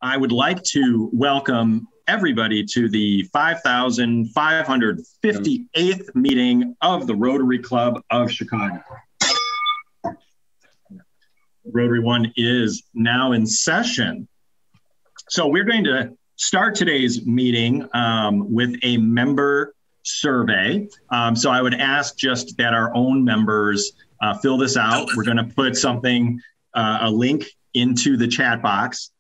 I would like to welcome everybody to the 5,558th meeting of the Rotary Club of Chicago. Rotary One is now in session. So we're going to start today's meeting with a member survey. So I would ask just that our own members fill this out. We're going to put a link into the chat box.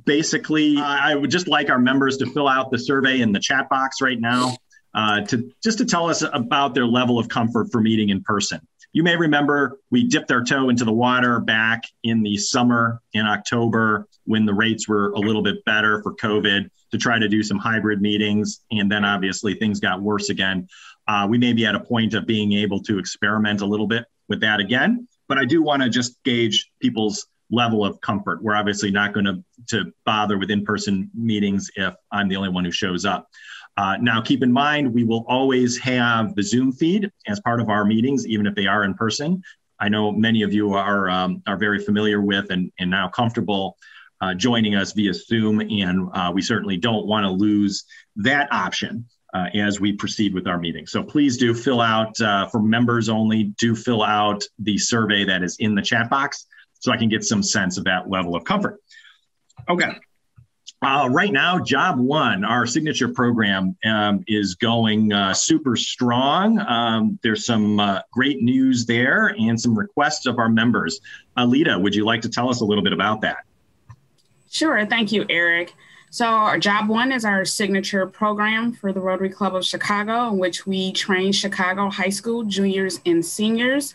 Basically, I would just like our members to fill out the survey in the chat box right now to tell us about their level of comfort for meeting in person. You may remember we dipped our toe into the water back in the summer in October when the rates were a little bit better for COVID to try to do some hybrid meetings. And then obviously things got worse again. We may be at a point of being able to experiment a little bit with that again, but I do want to just gauge people's level of comfort. We're obviously not going to bother with in-person meetings if I'm the only one who shows up. Now, keep in mind, we will always have the Zoom feed as part of our meetings, even if they are in person. I know many of you are very familiar with and now comfortable joining us via Zoom, and we certainly don't want to lose that option as we proceed with our meeting. So please do fill out, for members only, do fill out the survey that is in the chat box so I can get some sense of that level of comfort. Okay. Right now, Job One, our signature program, is going super strong. There's some great news there and some requests of our members. Alita, would you like to tell us a little bit about that? Sure. Thank you, Eric. So our Job One is our signature program for the Rotary Club of Chicago, in which we train Chicago high school juniors and seniors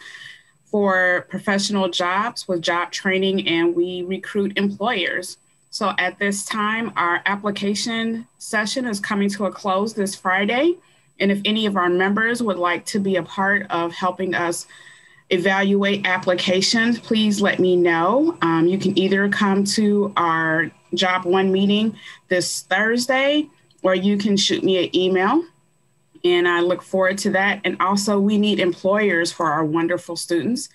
for professional jobs with job training, and we recruit employers. So at this time, our application session is coming to a close this Friday. And if any of our members would like to be a part of helping us evaluate applications, please let me know. You can either come to our Job One meeting this Thursday, or you can shoot me an email. And I look forward to that. And also, we need employers for our wonderful students.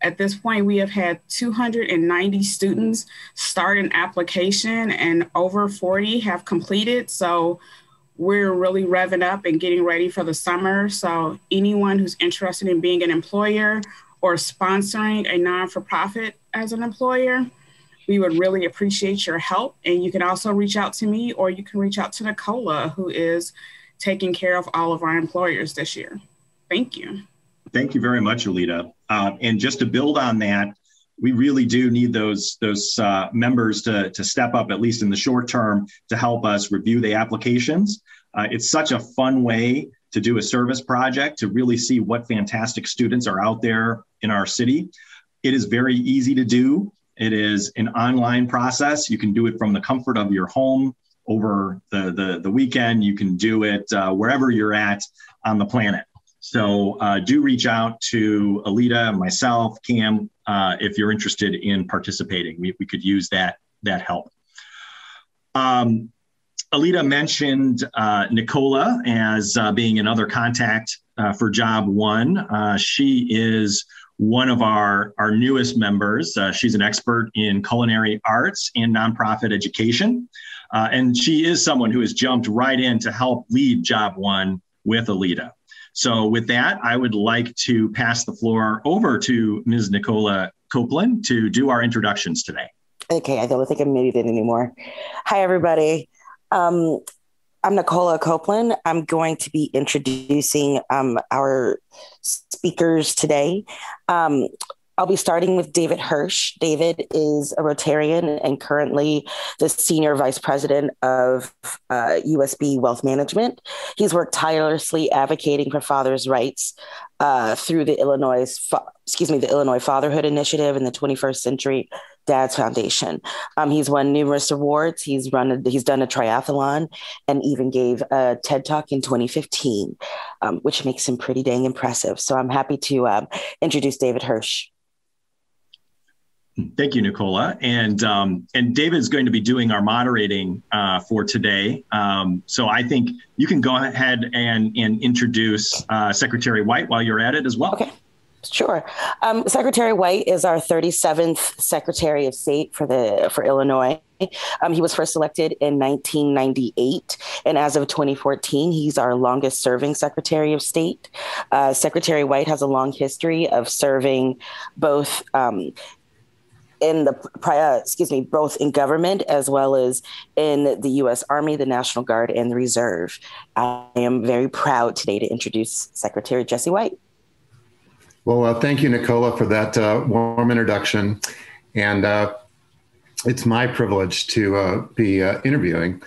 At this point, we have had 290 students start an application and over 40 have completed. So we're really revving up and getting ready for the summer. So anyone who's interested in being an employer or sponsoring a non-for-profit as an employer, we would really appreciate your help. And you can also reach out to me, or you can reach out to Nicola, who is taking care of all of our employers this year. Thank you. Thank you very much, Alita. And just to build on that, we really do need those members to step up, at least in the short term, to help us review the applications. It's such a fun way to do a service project, to really see what fantastic students are out there in our city. It is very easy to do. It is an online process. You can do it from the comfort of your home over the weekend. You can do it wherever you're at on the planet. So do reach out to Alita, myself, Cam, if you're interested in participating. We could use that help. Alita mentioned Nicola as being another contact for Job One. She is one of our newest members. She's an expert in culinary arts and nonprofit education. And she is someone who has jumped right in to help lead Job One with Alita. So with that, I would like to pass the floor over to Ms. Nicola Copeland to do our introductions today. Okay, I don't think I'm muted anymore. Hi, everybody. I'm Nicola Copeland. I'm going to be introducing our speakers today. I'll be starting with David Hirsch. David is a Rotarian and currently the Senior Vice President of USB Wealth Management. He's worked tirelessly advocating for fathers' rights through the Illinois Fatherhood Initiative and the 21st Century Dads Foundation. He's won numerous awards. He's done a triathlon and even gave a TED Talk in 2015, which makes him pretty dang impressive. So I'm happy to introduce David Hirsch. Thank you, Nicola. And David's going to be doing our moderating for today. So I think you can go ahead and introduce Secretary White while you're at it as well. Okay. Sure. Secretary White is our 37th Secretary of State for Illinois. He was first elected in 1998, and as of 2014, he's our longest serving Secretary of State. Secretary White has a long history of serving both both in government as well as in the U.S. Army, the National Guard, and the Reserve. I am very proud today to introduce Secretary Jesse White. Well, thank you, Nicola, for that warm introduction. And it's my privilege to be interviewing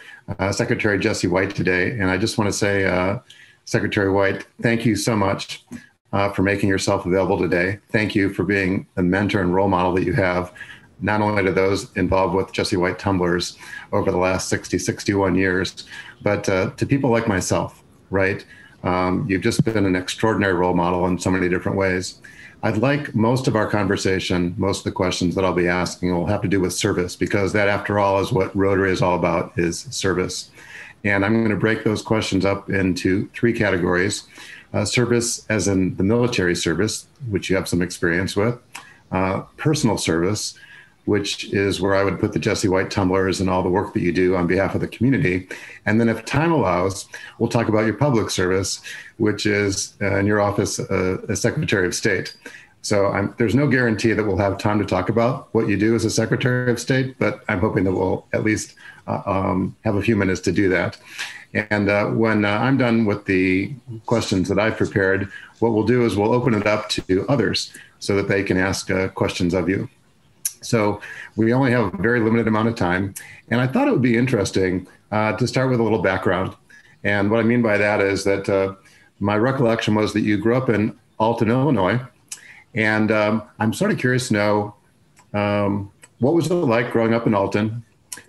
Secretary Jesse White today. And I just want to say, Secretary White, thank you so much for making yourself available today. Thank you for being the mentor and role model that you have, not only to those involved with Jesse White Tumblers over the last 61 years, but to people like myself, right? You've just been an extraordinary role model in so many different ways. I'd like most of our conversation, most of the questions that I'll be asking will have to do with service, because that, after all, is what Rotary is all about, is service. And I'm going to break those questions up into three categories. Service as in the military service, which you have some experience with. Personal service, which is where I would put the Jesse White Tumblers and all the work that you do on behalf of the community. And then if time allows, we'll talk about your public service, which is in your office as Secretary of State. So there's no guarantee that we'll have time to talk about what you do as a Secretary of State, but I'm hoping that we'll at least have a few minutes to do that. And when I'm done with the questions that I've prepared, what we'll do is we'll open it up to others so that they can ask questions of you. So we only have a very limited amount of time. And I thought it would be interesting to start with a little background. And what I mean by that is that my recollection was that you grew up in Alton, Illinois. And I'm sort of curious to know, what was it like growing up in Alton?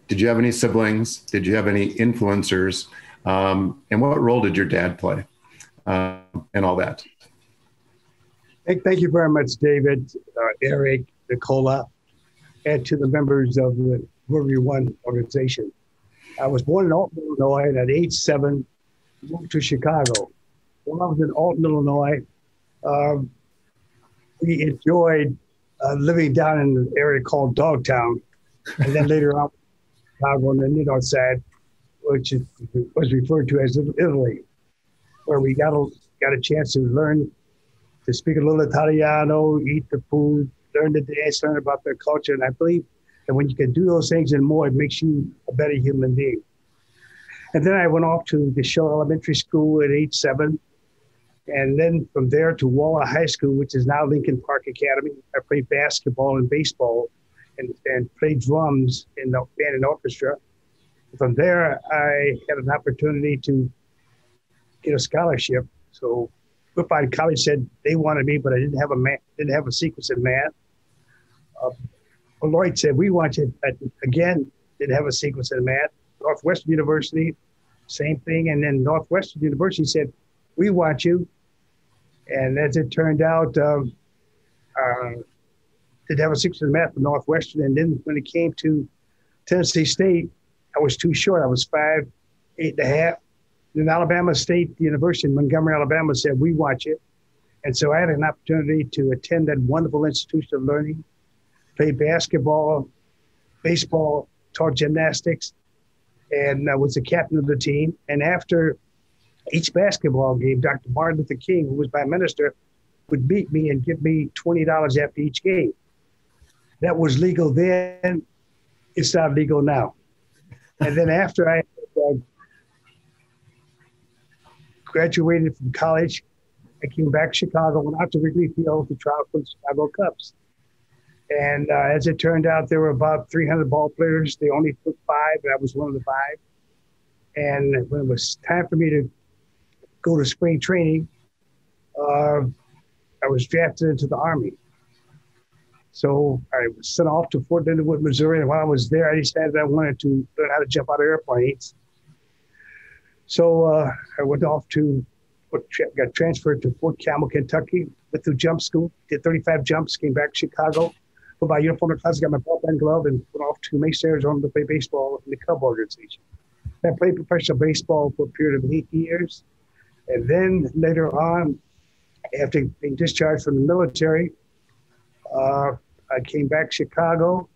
Did you have any siblings? Did you have any influencers? And what role did your dad play and all that? Thank you very much, David, Eric, Nicola, and to the members of the Rotary One organization. I was born in Alton, Illinois, and at age 7, moved to Chicago. When I was in Alton, Illinois, we enjoyed living down in an area called Dogtown, and then later on, Chicago on the North side, which was referred to as Italy, where we got a chance to learn to speak a little Italiano, eat the food, learn to dance, learn about their culture. And I believe that when you can do those things and more, it makes you a better human being. And then I went off to the Shaw Elementary School at age 7. And then from there to Waller High School, which is now Lincoln Park Academy. I played basketball and baseball and played drums in the band and orchestra. From there, I had an opportunity to get a scholarship. So Brookline College said they wanted me, but I didn't have a sequence in math. Lloyd said, we want you, again, didn't have a sequence in math. Northwestern University, same thing. And then Northwestern University said, we want you. And as it turned out, didn't have a sequence in math for Northwestern. And then when it came to Tennessee State, I was too short. I was 5'8" and a half. Then Alabama State University in Montgomery, Alabama said, we want you. And so I had an opportunity to attend that wonderful institution of learning, play basketball, baseball, taught gymnastics, and I was the captain of the team. And after each basketball game, Dr. Martin Luther King, who was my minister, would meet me and give me $20 after each game. That was legal then. It's not legal now. And then after I graduated from college, I came back to Chicago, went out to Wrigley Field to try out for the Chicago Cubs. And as it turned out, there were about 300 ball players. They only took 5, and I was one of the 5. And when it was time for me to go to spring training, I was drafted into the Army. So I was sent off to Fort Leonard Wood, Missouri. And while I was there, I decided I wanted to learn how to jump out of airplanes. So I went off got transferred to Fort Campbell, Kentucky, went through jump school, did 35 jumps, came back to Chicago, put my uniform in class, got my ball and glove, and went off to Mesa, Arizona to play baseball in the Cub organization. I played professional baseball for a period of 8 years. And then later on, After being discharged from the military, I came back to Chicago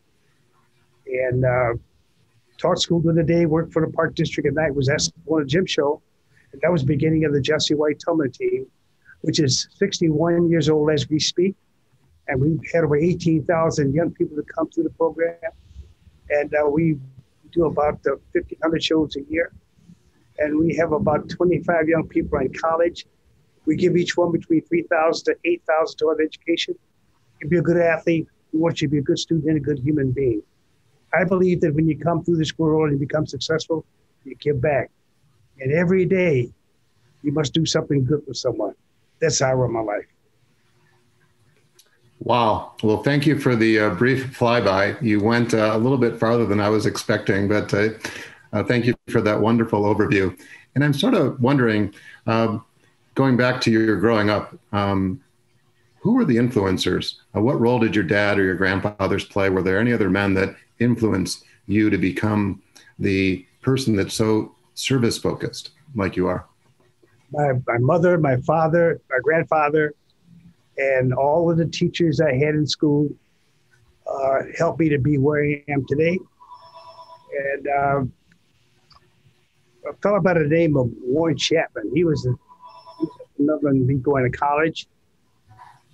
and taught school during the day, worked for the Park District at night, was asked to go on a gym show. And that was the beginning of the Jesse White Tillman team, which is 61 years old as we speak. And we've had over 18,000 young people to come through the program. And we do about 1,500 shows a year. And we have about 25 young people in college. We give each one between $3,000 to $8,000 toward education. You be a good athlete. We want you to be a good student and a good human being. I believe that when you come through this world and you become successful, you give back. And every day, you must do something good for someone. That's how I run my life. Wow. Well, thank you for the brief flyby. You went a little bit farther than I was expecting, but thank you for that wonderful overview. And I'm sort of wondering, going back to your growing up, who were the influencers? What role did your dad or your grandfathers play? Were there any other men that influenced you to become the person that's so service focused like you are? My mother, my father, my grandfather, and all of the teachers I had in school helped me to be where I am today. And a fellow by the name of Warren Chapman, he was another one me going to college.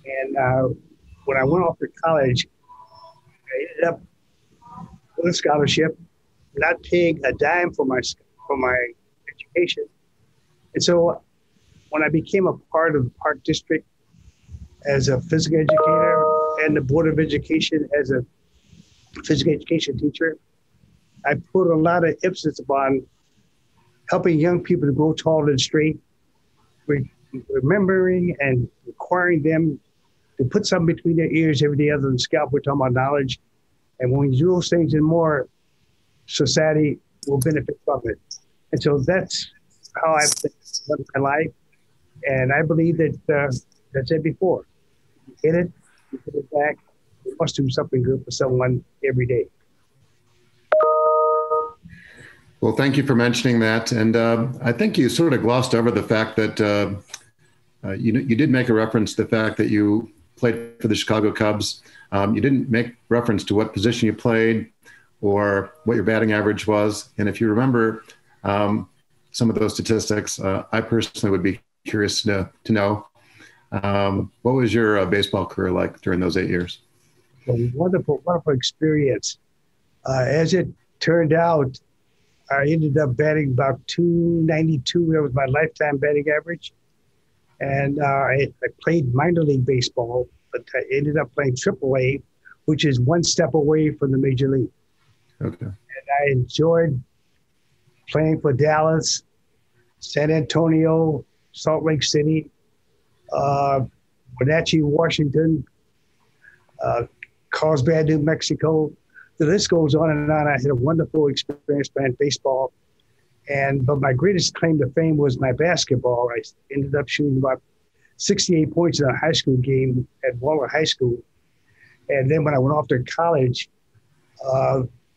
And when I went off to college, I ended up with a scholarship, not paying a dime for my education. And so when I became a part of the Park District as a physical educator and the Board of Education as a physical education teacher, I put a lot of emphasis upon helping young people to grow tall and straight, remembering and requiring them to put something between their ears every day other than scalp. We're talking about knowledge. And when we do those things and more, society will benefit from it. And so that's how I've lived my life. And I believe that, as I said before, you hit it, you put it back, you must do something good for someone every day. Well, thank you for mentioning that. And I think you sort of glossed over the fact that you did make a reference to the fact that you played for the Chicago Cubs. You didn't make reference to what position you played or what your batting average was. And if you remember some of those statistics, I personally would be curious to know. What was your baseball career like during those 8 years? A wonderful, wonderful experience. As it turned out, I ended up batting about 292. That was my lifetime batting average. And I played minor league baseball, but I ended up playing AAA, which is one step away from the major league. Okay. And I enjoyed playing for Dallas, San Antonio, Salt Lake City, Wenatchee, Washington, Carlsbad, New Mexico. The list goes on and on. I had a wonderful experience playing baseball. But my greatest claim to fame was my basketball. I ended up shooting about 68 points in a high school game at Waller High School. And then when I went off to college,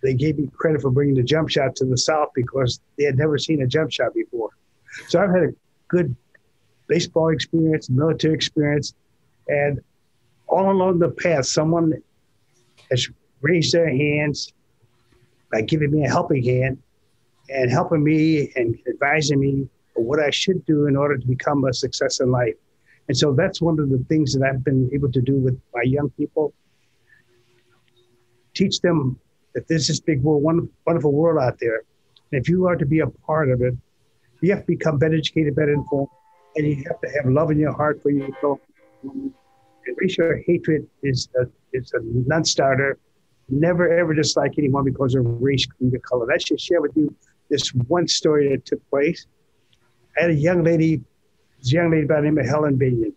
they gave me credit for bringing the jump shot to the South because they had never seen a jump shot before. So I've had a good baseball experience, military experience, and all along the path, someone has raised their hands by giving me a helping hand and helping me and advising me on what I should do in order to become a success in life. And so that's one of the things that I've been able to do with my young people. Teach them that there's this big world, wonderful world out there. And if you are to be a part of it, you have to become better educated, better informed, and you have to have love in your heart for your people. And racial hatred is a non-starter. Never, ever dislike anyone because of race, creed, or color. I should share with you this one story that took place. I had a young lady by the name of Helen Binion.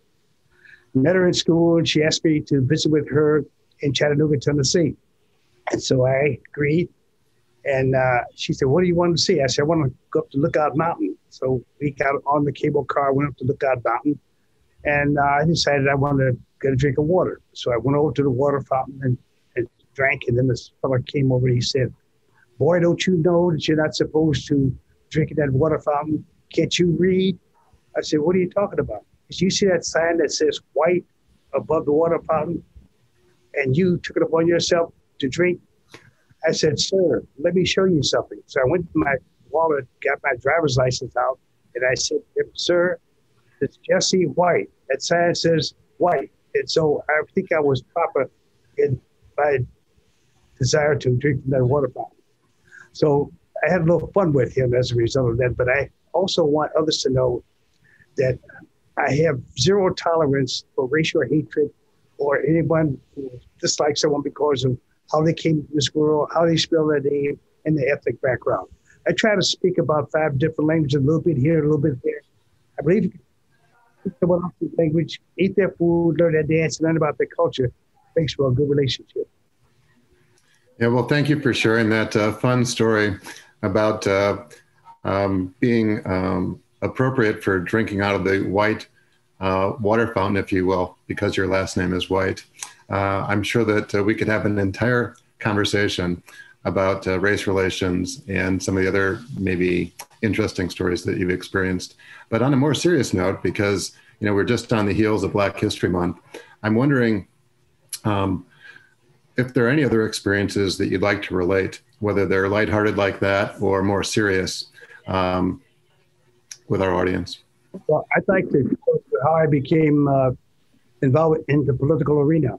Met her in school, and she asked me to visit with her in Chattanooga, Tennessee. And so I agreed. And she said, "What do you want to see?" I said, "I want to go up to Lookout Mountain." So we got on the cable car, went up to Lookout Mountain, and I decided I wanted to get a drink of water. So I went over to the water fountain and drank, and then this fellow came over and he said, "Boy, don't you know that you're not supposed to drink at that water fountain? Can't you read?" I said, "What are you talking about?" Did you see that sign that says white above the water fountain? And you took it upon yourself to drink? I said, sir, let me show you something. So I went to my wallet, got my driver's license out, and I said, sir, it's Jesse White. That sign says white. And so I think I was proper in my desire to drink from that water fountain. So I had a little fun with him as a result of that. But I also want others to know that I have zero tolerance for racial hatred or anyone who dislikes someone because of how they came to this world, how they spell their name, and their ethnic background. I try to speak about 5 different languages, a little bit here, a little bit there. I believe someone else's language, eat their food, learn their dance, learn about their culture, makes for a good relationship. Yeah, well, thank you for sharing that fun story about being appropriate for drinking out of the white water fountain, if you will, because your last name is White. I'm sure that we could have an entire conversation about race relations and some of the other maybe interesting stories that you've experienced. But on a more serious note, because we're just on the heels of Black History Month, I'm wondering if there are any other experiences that you'd like to relate, whether they're lighthearted like that or more serious with our audience. Well, I'd like to go to how I became involved in the political arena.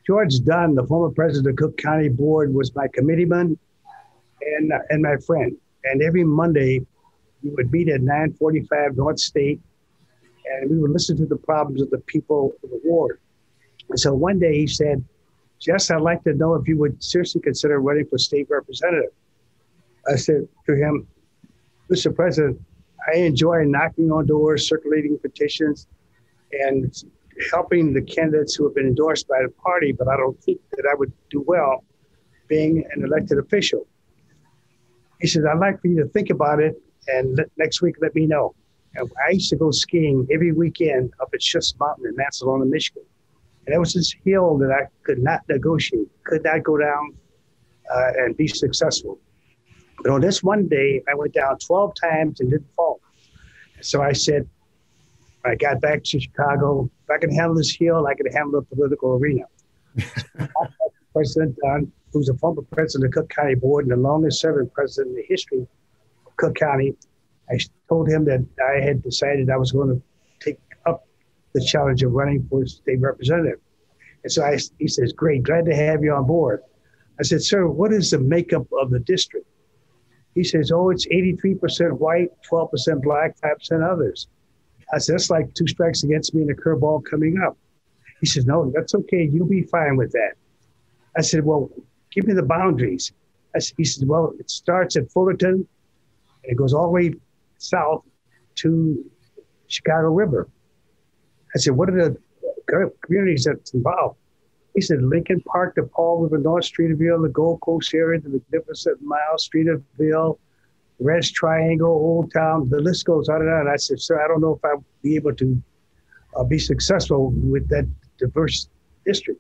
George Dunn, the former president of Cook County Board, was my committeeman and my friend. And every Monday, we would meet at 945 North State, and we would listen to the problems of the people of the ward. And so one day he said, Jess, I'd like to know if you would seriously consider running for state representative. I said to him, Mr. President, I enjoy knocking on doors, circulating petitions, and helping the candidates who have been endorsed by the party, but I don't think that I would do well being an elected official. He said, I'd like for you to think about it, and next week let me know. And I used to go skiing every weekend up at Schuss Mountain in Macedonia, Michigan. And it was this hill that I could not negotiate, could not go down and be successful. But on this one day, I went down 12 times and didn't fall. So I said, when I got back to Chicago, if I can handle this hill, I can handle the political arena. President Dunn, who's a former president of Cook County Board and the longest serving president in the history of Cook County, I told him that I had decided I was going to take up the challenge of running for state representative. And so he says, great, glad to have you on board. I said, sir, what is the makeup of the district? He says, oh, it's 83% white, 12% black, 5% others. I said, that's like 2 strikes against me and a curveball coming up. He says, no, that's okay. You'll be fine with that. I said, well, give me the boundaries. He said, well, it starts at Fullerton and it goes all the way south to Chicago River. I said, what are the communities that's involved? He said, Lincoln Park, the Paul River, North Streeterville, the Gold Coast area, the Magnificent Mile, Streeterville, Red's Triangle, Old Town, the list goes on and on. I said, sir, I don't know if I'll be able to be successful with that diverse district.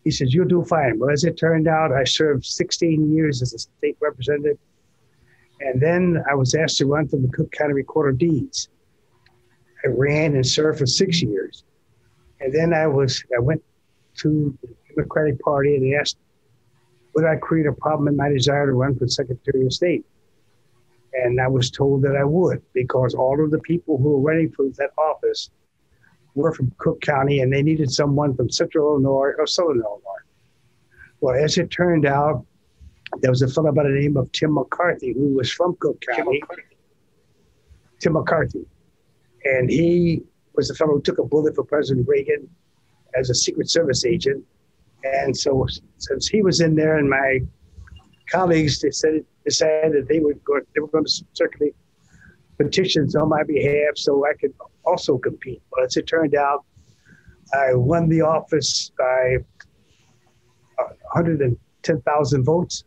He said, you'll do fine. Well, as it turned out, I served 16 years as a state representative. And then I was asked to run for the Cook County Recorder of Deeds. I ran and served for 6 years. And then I went to the Democratic Party and they asked, would I create a problem in my desire to run for Secretary of State? And I was told that I would, because all of the people who were running for that office were from Cook County and they needed someone from Central Illinois or Southern Illinois. Well, as it turned out, there was a fellow by the name of Tim McCarthy who was from Cook County. Tim McCarthy. And he was the fellow who took a bullet for President Reagan as a Secret Service agent. And so since he was in there and my colleagues decided that they were going to circulate petitions on my behalf so I could also compete. But as it turned out, I won the office by 110,000 votes.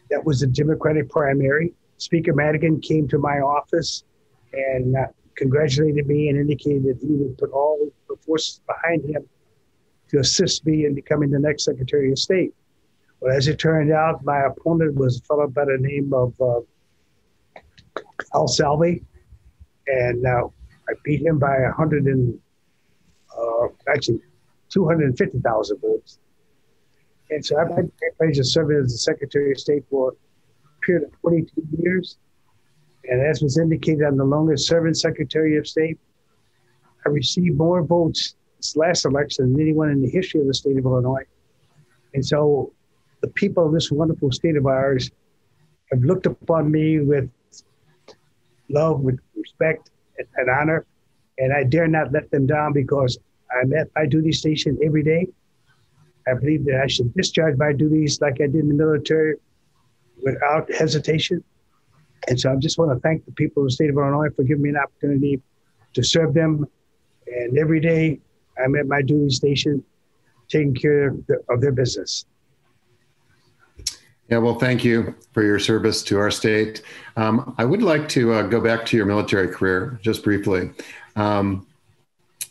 That was the Democratic primary. Speaker Madigan came to my office and congratulated me and indicated that he would put all the forces behind him to assist me in becoming the next Secretary of State. Well, as it turned out, my opponent was a fellow by the name of Al Salvi. And now I beat him by 250,000 votes. And so I've had the privilege of serving as the Secretary of State for a period of 22 years. And as was indicated, I'm the longest serving Secretary of State. I received more votes this last election than anyone in the history of the state of Illinois. And so the people of this wonderful state of ours have looked upon me with love, with respect, and honor. And I dare not let them down because I'm at my duty station every day. I believe that I should discharge my duties like I did in the military without hesitation. And so I just want to thank the people of the state of Illinois for giving me an opportunity to serve them. And every day I'm at my duty station taking care of their business. Yeah, well, thank you for your service to our state. I would like to go back to your military career just briefly.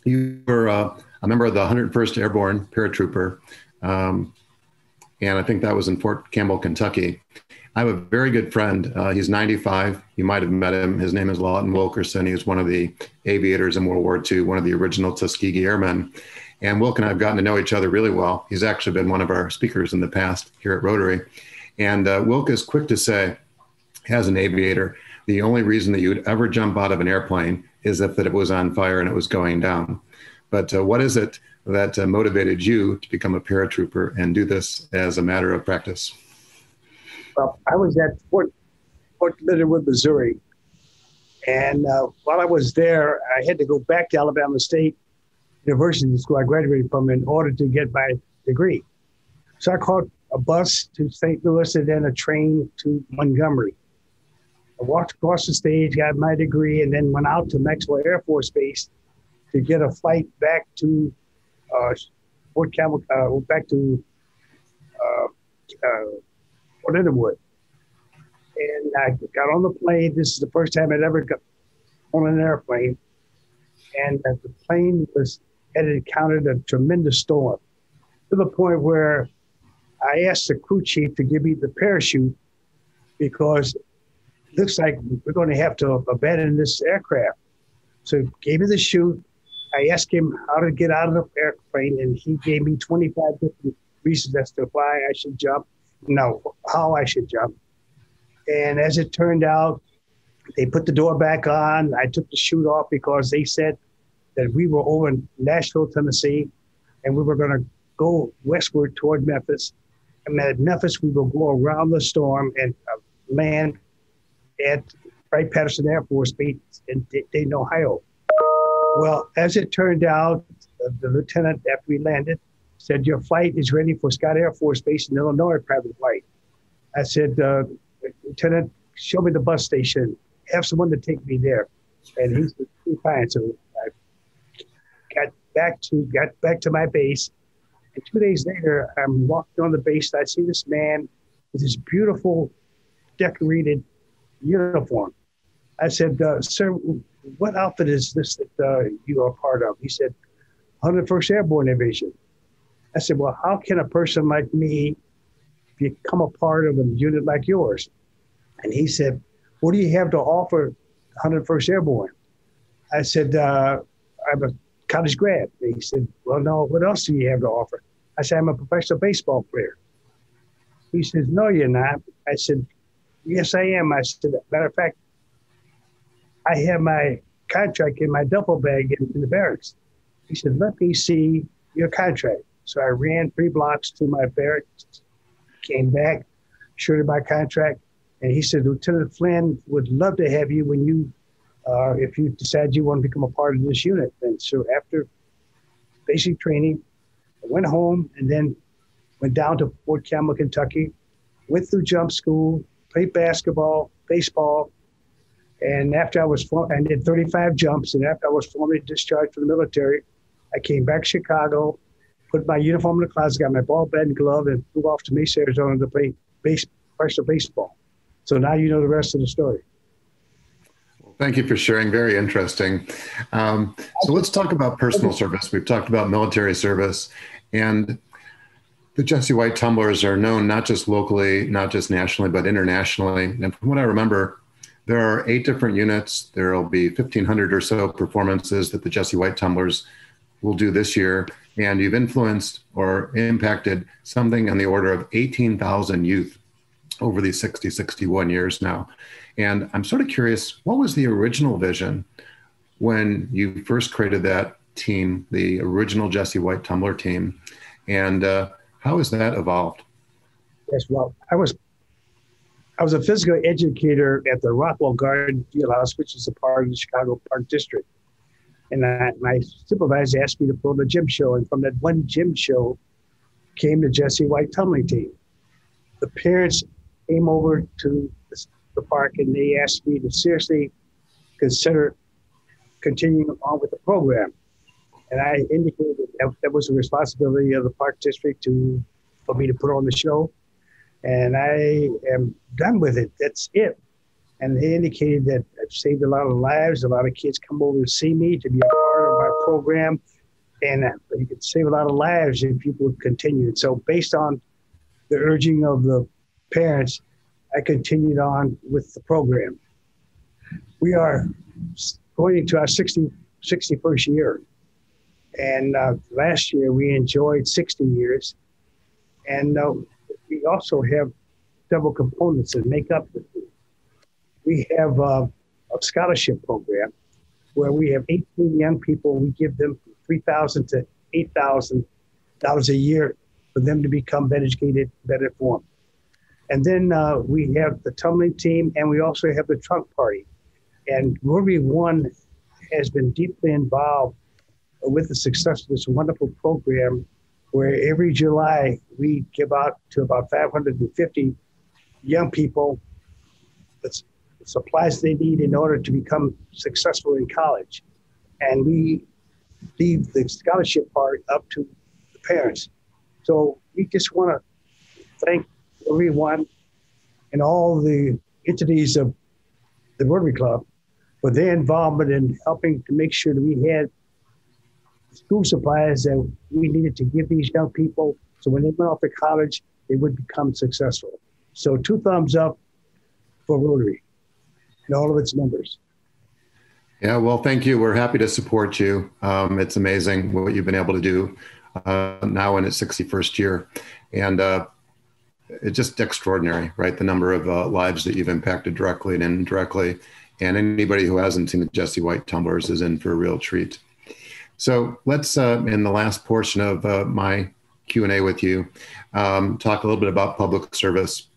You were a member of the 101st Airborne Paratrooper, and I think that was in Fort Campbell, Kentucky. I have a very good friend. He's 95. You might have met him. His name is Lawton Wilkerson. He was one of the aviators in World War II, one of the original Tuskegee Airmen. And Wilk and I have gotten to know each other really well. He's actually been one of our speakers in the past here at Rotary. And Wilk is quick to say, as an aviator, the only reason that you would ever jump out of an airplane is if that it was on fire and it was going down. But what is it that motivated you to become a paratrooper and do this as a matter of practice? Well, I was at Fort Leonard, Missouri. And while I was there, I had to go back to Alabama State University, the school I graduated from, in order to get my degree. So I caught a bus to St. Louis and then a train to Montgomery. I walked across the stage, got my degree, and then went out to Maxwell Air Force Base to get a flight back to Fort Campbell, back to Fort Leonard. And I got on the plane. This is the first time I'd ever got on an airplane. And the plane had encountered a tremendous storm to the point where I asked the crew chief to give me the parachute because it looks like we're going to have to abandon this aircraft. So he gave me the chute. I asked him how to get out of the airplane, and he gave me 25 different reasons as to why I should jump, how I should jump. And as it turned out, they put the door back on. I took the chute off because they said that we were over in Nashville, Tennessee, and we were going to go westward toward Memphis. And at Memphis, we will go around the storm and land at Wright-Patterson Air Force Base in Dayton, Ohio. Well, as it turned out, the lieutenant, after we landed, said, "Your flight is ready for Scott Air Force Base in Illinois, private flight." I said, "Lieutenant, show me the bus station. Have someone to take me there." And he said, "Fine." So I got back to my base. And 2 days later, I'm walking on the base, and I see this man with this beautiful decorated uniform. I said, "Sir, what outfit is this that you are part of?" He said, "101st Airborne Division." I said, "Well, how can a person like me become a part of a unit like yours?" And he said, "What do you have to offer 101st Airborne?" I said, "I'm a college grad." And he said, "Well, no, what else do you have to offer?" I said, "I'm a professional baseball player." He says, "No, you're not." I said, "Yes, I am." I said, "Matter of fact, I have my contract in my duffel bag in the barracks." He said, "Let me see your contract." So I ran 3 blocks to my barracks, came back, showed him my contract, and he said, "Lieutenant Flynn would love to have you when you, if you decide you want to become a part of this unit." And so after basic training, I went home and then went down to Fort Campbell, Kentucky, went through jump school, played basketball, baseball. And after I did 35 jumps, and after I was formally discharged from the military, I came back to Chicago, put my uniform in the closet, got my ball, bat, and glove, and flew off to Mesa, Arizona to play professional baseball. So now you know the rest of the story. Thank you for sharing. Very interesting. So let's talk about personal service. We've talked about military service, and the Jesse White tumblers are known not just locally, not just nationally, but internationally. And from what I remember, There are 8 different units. There will be 1,500 or so performances that the Jesse White Tumblers will do this year. And you've influenced or impacted something on the order of 18,000 youth over these 61 years now. And I'm sort of curious, what was the original vision when you first created that team, the original Jesse White Tumbler team? And how has that evolved? Yes, well, I was a physical educator at the Rockwell Garden Fieldhouse, which is a part of the Chicago Park District. And my supervisor asked me to put on a gym show. And from that one gym show came the Jesse White tumbling team. The parents came over to the park and they asked me to seriously consider continuing on with the program. And I indicated that was the responsibility of the Park District for me to put on the show. And I am done with it. That's it. And they indicated that I've saved a lot of lives. A lot of kids come over to see me to be a part of my program. And you could save a lot of lives if people would continue. So based on the urging of the parents, I continued on with the program. We are going into our 61st year. And last year we enjoyed 60 years. And we also have several components that make up the team. We have a scholarship program where we have 18 young people. We give them $3,000 to $8,000 a year for them to become better educated, better informed. And then we have the tumbling team, and we also have the trunk party. And Rotary One has been deeply involved with the success of this wonderful program, where every July we give out to about 550 young people the supplies they need in order to become successful in college. And we leave the scholarship part up to the parents. So we just want to thank everyone and all the entities of the Rotary Club for their involvement in helping to make sure that we had school supplies that we needed to give these young people so when they went off to college, they would become successful. So 2 thumbs up for Rotary and all of its members. Yeah, well, thank you. We're happy to support you. It's amazing what you've been able to do now in its 61st year. And it's just extraordinary, right? The number of lives that you've impacted directly and indirectly. And anybody who hasn't seen the Jesse White Tumblers is in for a real treat. So let's, in the last portion of my Q&A with you, talk a little bit about public service.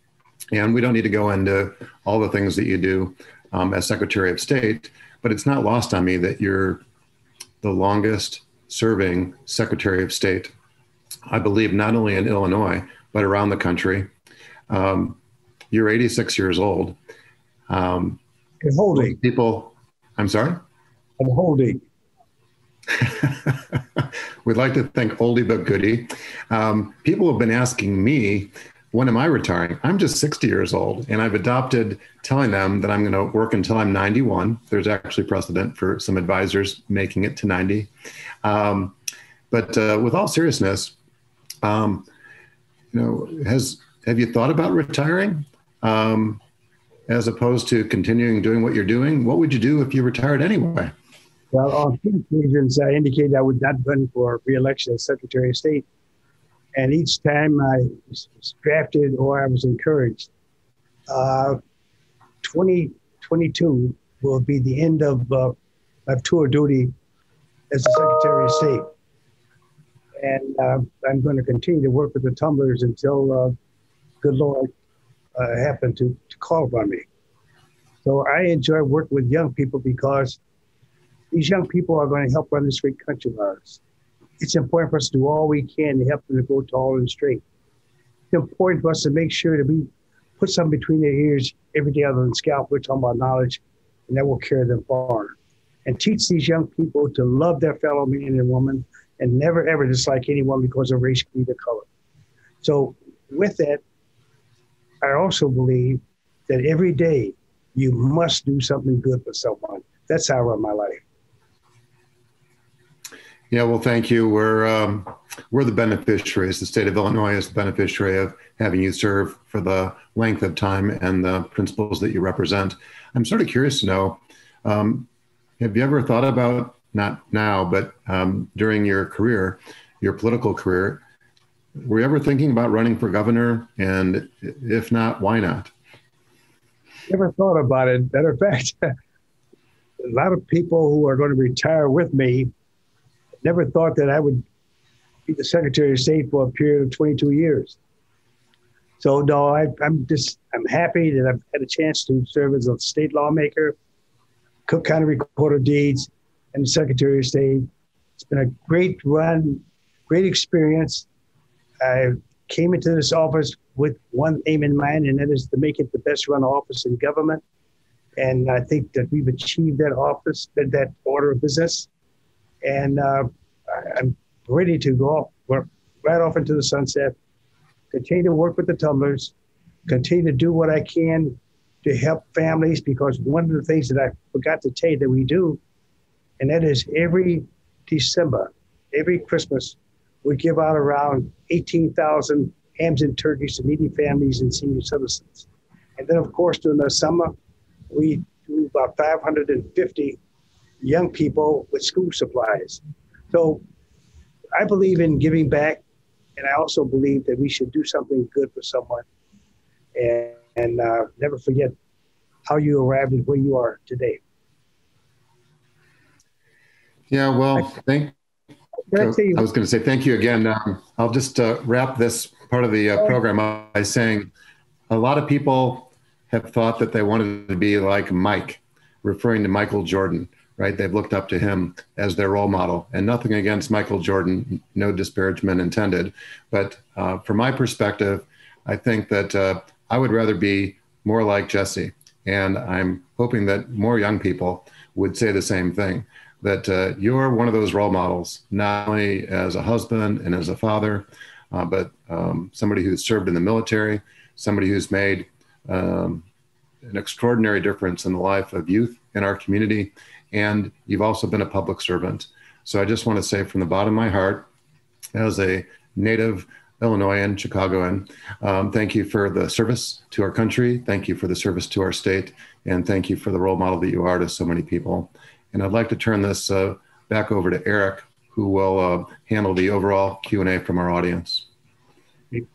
And we don't need to go into all the things that you do as Secretary of State, but it's not lost on me that you're the longest serving Secretary of State, I believe, not only in Illinois, but around the country. You're 86 years old. And holding. People, I'm sorry? I'm holding. We'd like to think oldie but goodie. People have been asking me, when am I retiring? I'm just 60 years old, and I've adopted telling them that I'm going to work until I'm 91. There's actually precedent for some advisors making it to 90. But with all seriousness, have you thought about retiring as opposed to continuing doing what you're doing? What would you do if you retired anyway? Well, on 2 occasions, I indicated I would not run for re-election as Secretary of State. And each time I was drafted or I was encouraged. 2022 will be the end of my tour duty as the Secretary of State. And I'm going to continue to work with the Tumblers until good Lord happened to call upon me. So I enjoy working with young people because these young people are going to help run this great country of ours. It's important for us to do all we can to help them to go tall and straight. It's important for us to make sure that we put something between their ears every day other than scalp. We're talking about knowledge, and that will carry them far. And teach these young people to love their fellow man and woman and never, ever dislike anyone because of race, creed, or color. So with that, I also believe that every day you must do something good for someone. That's how I run my life. Yeah, well, thank you. We're the beneficiaries. The state of Illinois is the beneficiary of having you serve for the length of time and the principles that you represent. I'm sort of curious to know, have you ever thought about, not now, but during your career, your political career, were you ever thinking about running for governor? And if not, why not? Never thought about it. Matter of fact, a lot of people who are going to retire with me never thought that I would be the Secretary of State for a period of 22 years. So no, I'm happy that I've had a chance to serve as a state lawmaker, Cook County Recorder of Deeds, and Secretary of State. It's been a great run, great experience. I came into this office with one aim in mind, and that is to make it the best run office in government. And I think that we've achieved that office, that order of business. And I'm ready to go right off into the sunset, continue to work with the tumblers, continue to do what I can to help families, because one of the things that I forgot to tell you that we do, and that is every December, every Christmas, we give out around 18,000 hams and turkeys to needy families and senior citizens. And then, of course, during the summer, we do about 550 young people with school supplies. So I believe in giving back, and I also believe that we should do something good for someone, and never forget how you arrived at where you are today. Yeah, well, I was going to say thank you again. I'll just wrap this part of the program up by saying a lot of people have thought that they wanted to be like Mike, referring to Michael Jordan, right? They've looked up to him as their role model, and nothing against Michael Jordan, no disparagement intended. But from my perspective, I think that I would rather be more like Jesse. And I'm hoping that more young people would say the same thing, that you're one of those role models, not only as a husband and as a father, but somebody who's served in the military, somebody who's made an extraordinary difference in the life of youth in our community. And you've also been a public servant. So I just want to say from the bottom of my heart, as a native Illinoisan, Chicagoan, thank you for the service to our country. Thank you for the service to our state. And thank you for the role model that you are to so many people. And I'd like to turn this back over to Eric, who will handle the overall Q&A from our audience.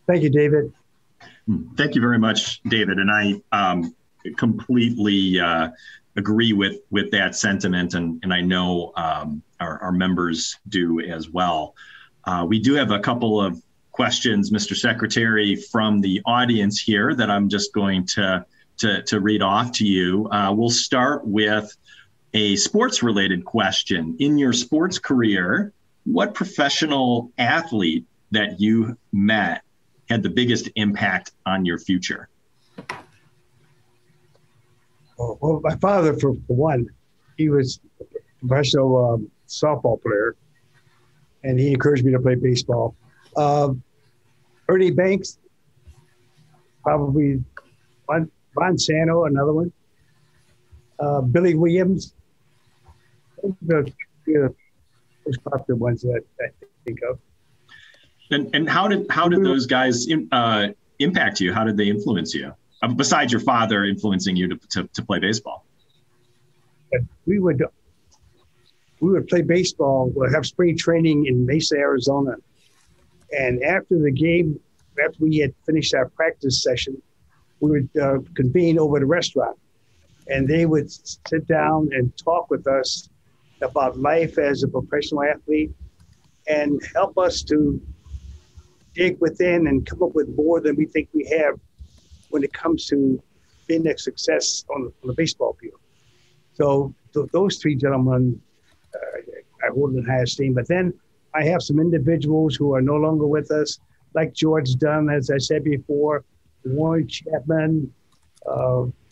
Thank you, David. Thank you very much, David. And I completely agree with that sentiment, and I know our members do as well. We do have a couple of questions, Mr. Secretary, from the audience here that I'm just going to read off to you. We'll start with a sports-related question. In your sports career, what professional athlete that you met had the biggest impact on your future? Well, my father, for one, he was a professional softball player, and he encouraged me to play baseball. Ernie Banks, probably Von Sano, another one. Billy Williams, the most popular ones that I think of. And how did those guys impact you? How did they influence you? Besides your father influencing you to play baseball? We would play baseball. We'll have spring training in Mesa, Arizona. And after the game, after we had finished our practice session, we would convene over at a restaurant. And they would sit down and talk with us about life as a professional athlete and help us to dig within and come up with more than we think we have when it comes to being a success on the baseball field. So those three gentlemen, I hold in high esteem. But then I have some individuals who are no longer with us, like George Dunn, as I said before, Warren Chapman,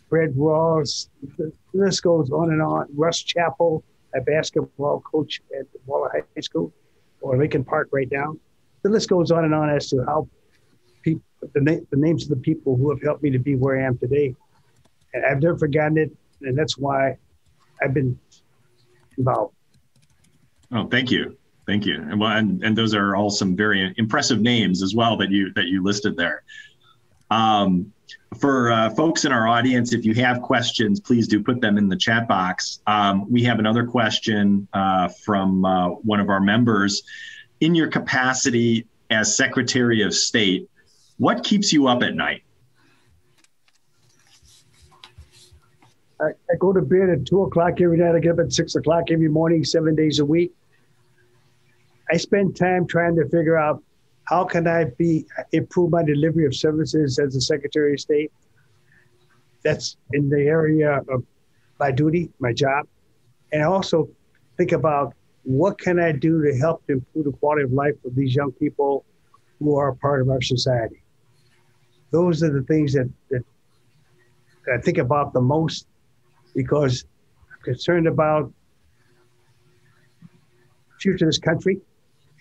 Fred Ross, the list goes on and on. Russ Chappell, a basketball coach at Waller High School, or Lincoln Park right now. The list goes on and on as to how the names of the people who have helped me to be where I am today. And I've never forgotten it, and that's why I've been involved. Oh, thank you. Thank you. And, well, and those are all some very impressive names as well that you listed there. For folks in our audience, if you have questions, please do put them in the chat box. We have another question from one of our members. In your capacity as Secretary of State, what keeps you up at night? I go to bed at 2 o'clock every night. I get up at 6 o'clock every morning, 7 days a week. I spend time trying to figure out how can I improve my delivery of services as a Secretary of State. That's in the area of my duty, my job. And I also think about what can I do to help improve the quality of life of these young people who are a part of our society. Those are the things that I think about the most, because I'm concerned about the future of this country.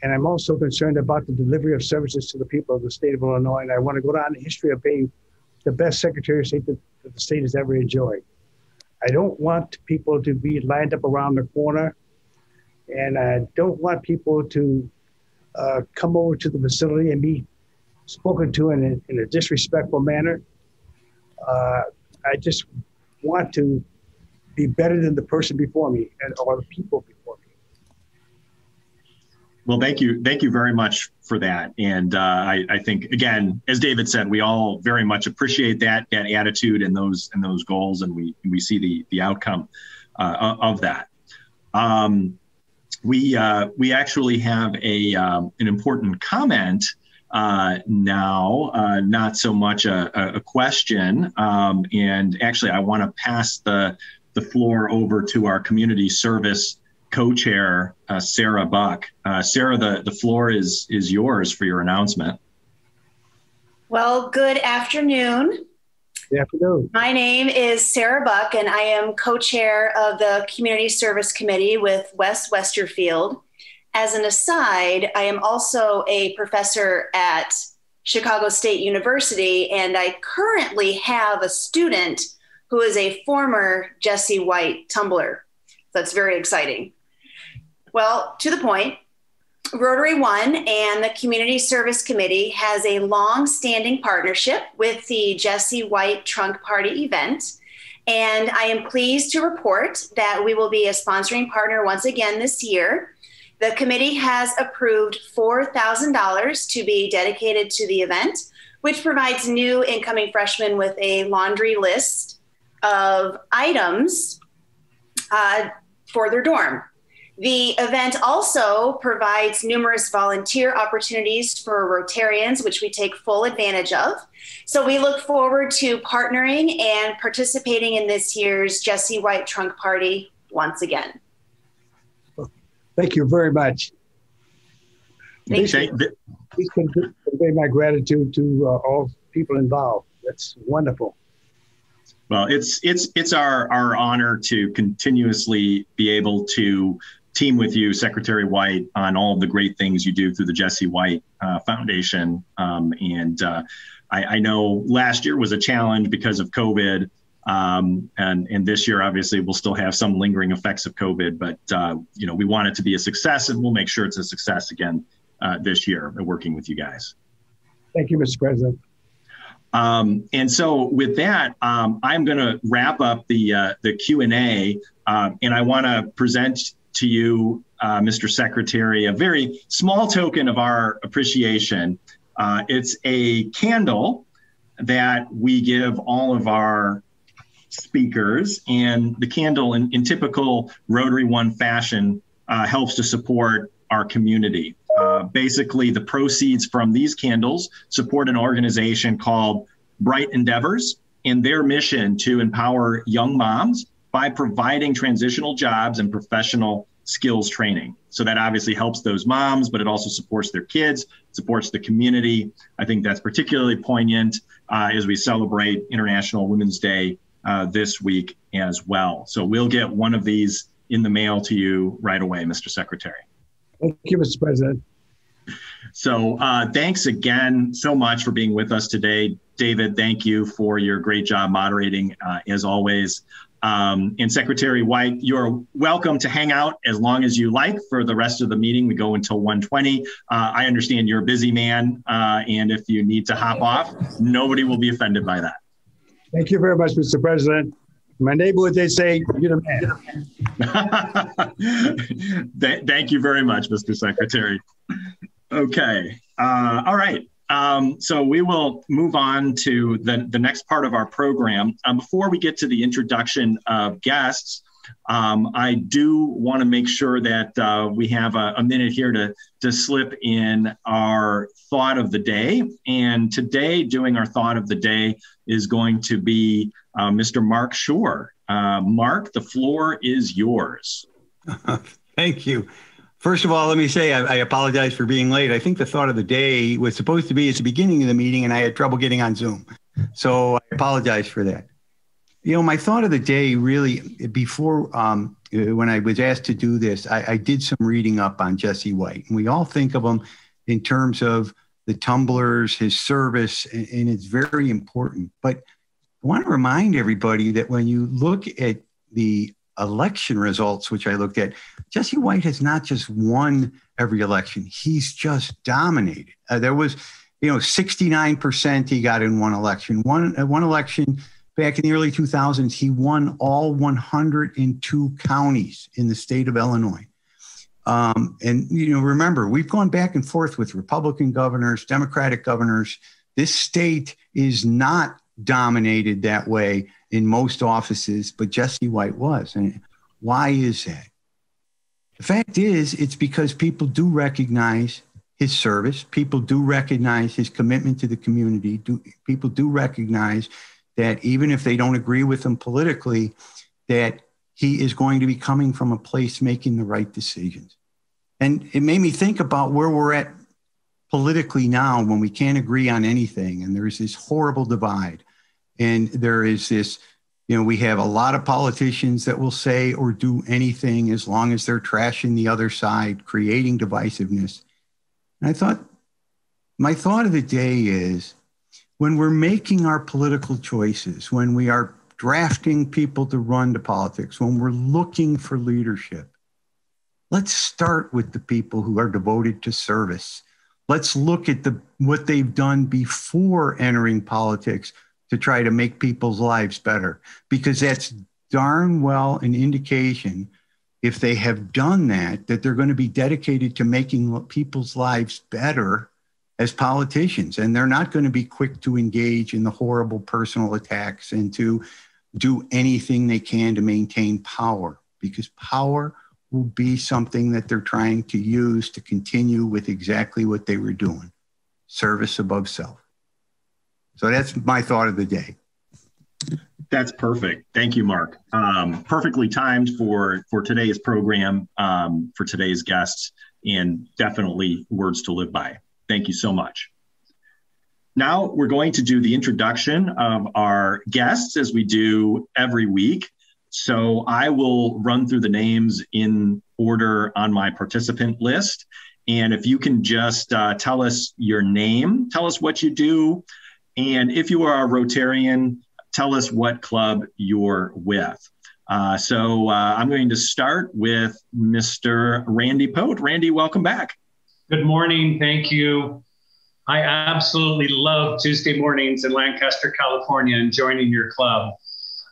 And I'm also concerned about the delivery of services to the people of the state of Illinois. And I want to go down in history of being the best Secretary of State that the state has ever enjoyed. I don't want people to be lined up around the corner. And I don't want people to come over to the facility and be spoken to in a disrespectful manner. I just want to be better than the person before me or the people before me. Well, thank you very much for that. And I think, again, as David said, we all very much appreciate that attitude and those goals, and we see the outcome of that. We actually have an important comment now, not so much a question. And actually, I want to pass the floor over to our community service co-chair, Sarah Buck. Sarah, the floor is yours for your announcement. Well, good afternoon. Good afternoon. My name is Sarah Buck, and I am co-chair of the Community Service Committee with Wes Westerfield. As an aside, I am also a professor at Chicago State University, and I currently have a student who is a former Jesse White tumbler. That's very exciting. Well, to the point, Rotary One and the Community Service Committee has a long-standing partnership with the Jesse White Trunk Party event. And I am pleased to report that we will be a sponsoring partner once again this year. The committee has approved $4,000 to be dedicated to the event, which provides new incoming freshmen with a laundry list of items for their dorm. The event also provides numerous volunteer opportunities for Rotarians, which we take full advantage of. So we look forward to partnering and participating in this year's Jesse White Trunk Party once again. Thank you very much. Please convey my gratitude to all people involved. That's wonderful. Well, it's our honor to continuously be able to team with you, Secretary White, on all of the great things you do through the Jesse White Foundation. I know last year was a challenge because of COVID, and this year obviously we'll still have some lingering effects of COVID. But we want it to be a success, and we'll make sure it's a success again this year. Working with you guys. Thank you, Mr. President. And so with that, I'm going to wrap up the Q&A, and I want to present to you, Mr. Secretary, a very small token of our appreciation. It's a candle that we give all of our speakers, and the candle in typical Rotary One fashion helps to support our community. Basically, the proceeds from these candles support an organization called Bright Endeavors and their mission to empower young moms by providing transitional jobs and professional skills training. So that obviously helps those moms, but it also supports their kids, supports the community. I think that's particularly poignant as we celebrate International Women's Day this week as well. So we'll get one of these in the mail to you right away, Mr. Secretary. Thank you, Mr. President. So thanks again so much for being with us today. David, thank you for your great job moderating as always. And Secretary White, you're welcome to hang out as long as you like for the rest of the meeting. We go until 1:20. I understand you're a busy man, and if you need to hop off, nobody will be offended by that. Thank you very much, Mr. President. In my neighborhood, they say, you're the man. Thank you very much, Mr. Secretary. Okay. All right. So we will move on to the next part of our program. Before we get to the introduction of guests, I do want to make sure that we have a minute here to slip in our thought of the day. And today, doing our thought of the day is going to be Mr. Mark Shore. Mark, the floor is yours. Thank you. First of all, let me say I apologize for being late. I think the thought of the day was supposed to be at the beginning of the meeting, and I had trouble getting on Zoom. So I apologize for that. You know, my thought of the day really, before when I was asked to do this, I did some reading up on Jesse White. And we all think of him in terms of the tumblers, his service, and it's very important. But I want to remind everybody that when you look at the election results, which I looked at, Jesse White has not just won every election, he's just dominated. There was, 69% he got in one election. One election back in the early 2000s, he won all 102 counties in the state of Illinois. And, remember, we've gone back and forth with Republican governors, Democratic governors. This state is not dominated that way in most offices, but Jesse White was. And why is that? The fact is, it's because people do recognize his service. People do recognize his commitment to the community. People do recognize that even if they don't agree with him politically, that he is going to be coming from a place making the right decisions. And it made me think about where we're at politically now when we can't agree on anything. And there's this horrible divide. And there is this, we have a lot of politicians that will say or do anything as long as they're trashing the other side, creating divisiveness. And I thought, my thought of the day is when we're making our political choices, when we are drafting people to run to politics, when we're looking for leadership, let's start with the people who are devoted to service. Let's look at what they've done before entering politics to try to make people's lives better, because that's darn well an indication, if they have done that they're going to be dedicated to making people's lives better as politicians. And they're not going to be quick to engage in the horrible personal attacks and to do anything they can to maintain power, because power will be something that they're trying to use to continue with exactly what they were doing, service above self. So that's my thought of the day. That's perfect. Thank you, Mark. Perfectly timed for today's program, for today's guests, and definitely words to live by. Thank you so much. Now we're going to do the introduction of our guests as we do every week. So I will run through the names in order on my participant list. And if you can just tell us your name, tell us what you do, and if you are a Rotarian, tell us what club you're with. So I'm going to start with Mr. Randy Pote. Randy, welcome back. Good morning. Thank you. I absolutely love Tuesday mornings in Lancaster, California, and joining your club.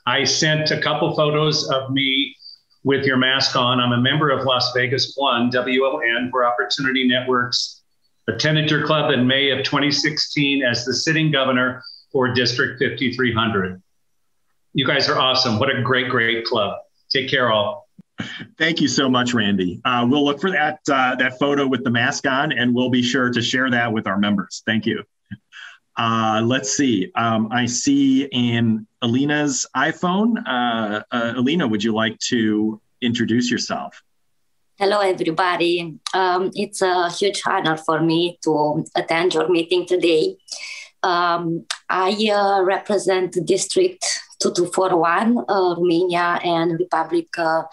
I sent a couple photos of me with your mask on. I'm a member of Las Vegas One, WLN, for Opportunity Networks. Attended your club in May of 2016 as the sitting governor for District 5300. You guys are awesome. What a great, great club. Take care, all. Thank you so much, Randy. We'll look for that photo with the mask on, and we'll be sure to share that with our members. Thank you. Let's see. I see in Alina's iPhone. Alina, would you like to introduce yourself? Hello, everybody. It's a huge honor for me to attend your meeting today. I represent District 2241, Romania and Republic of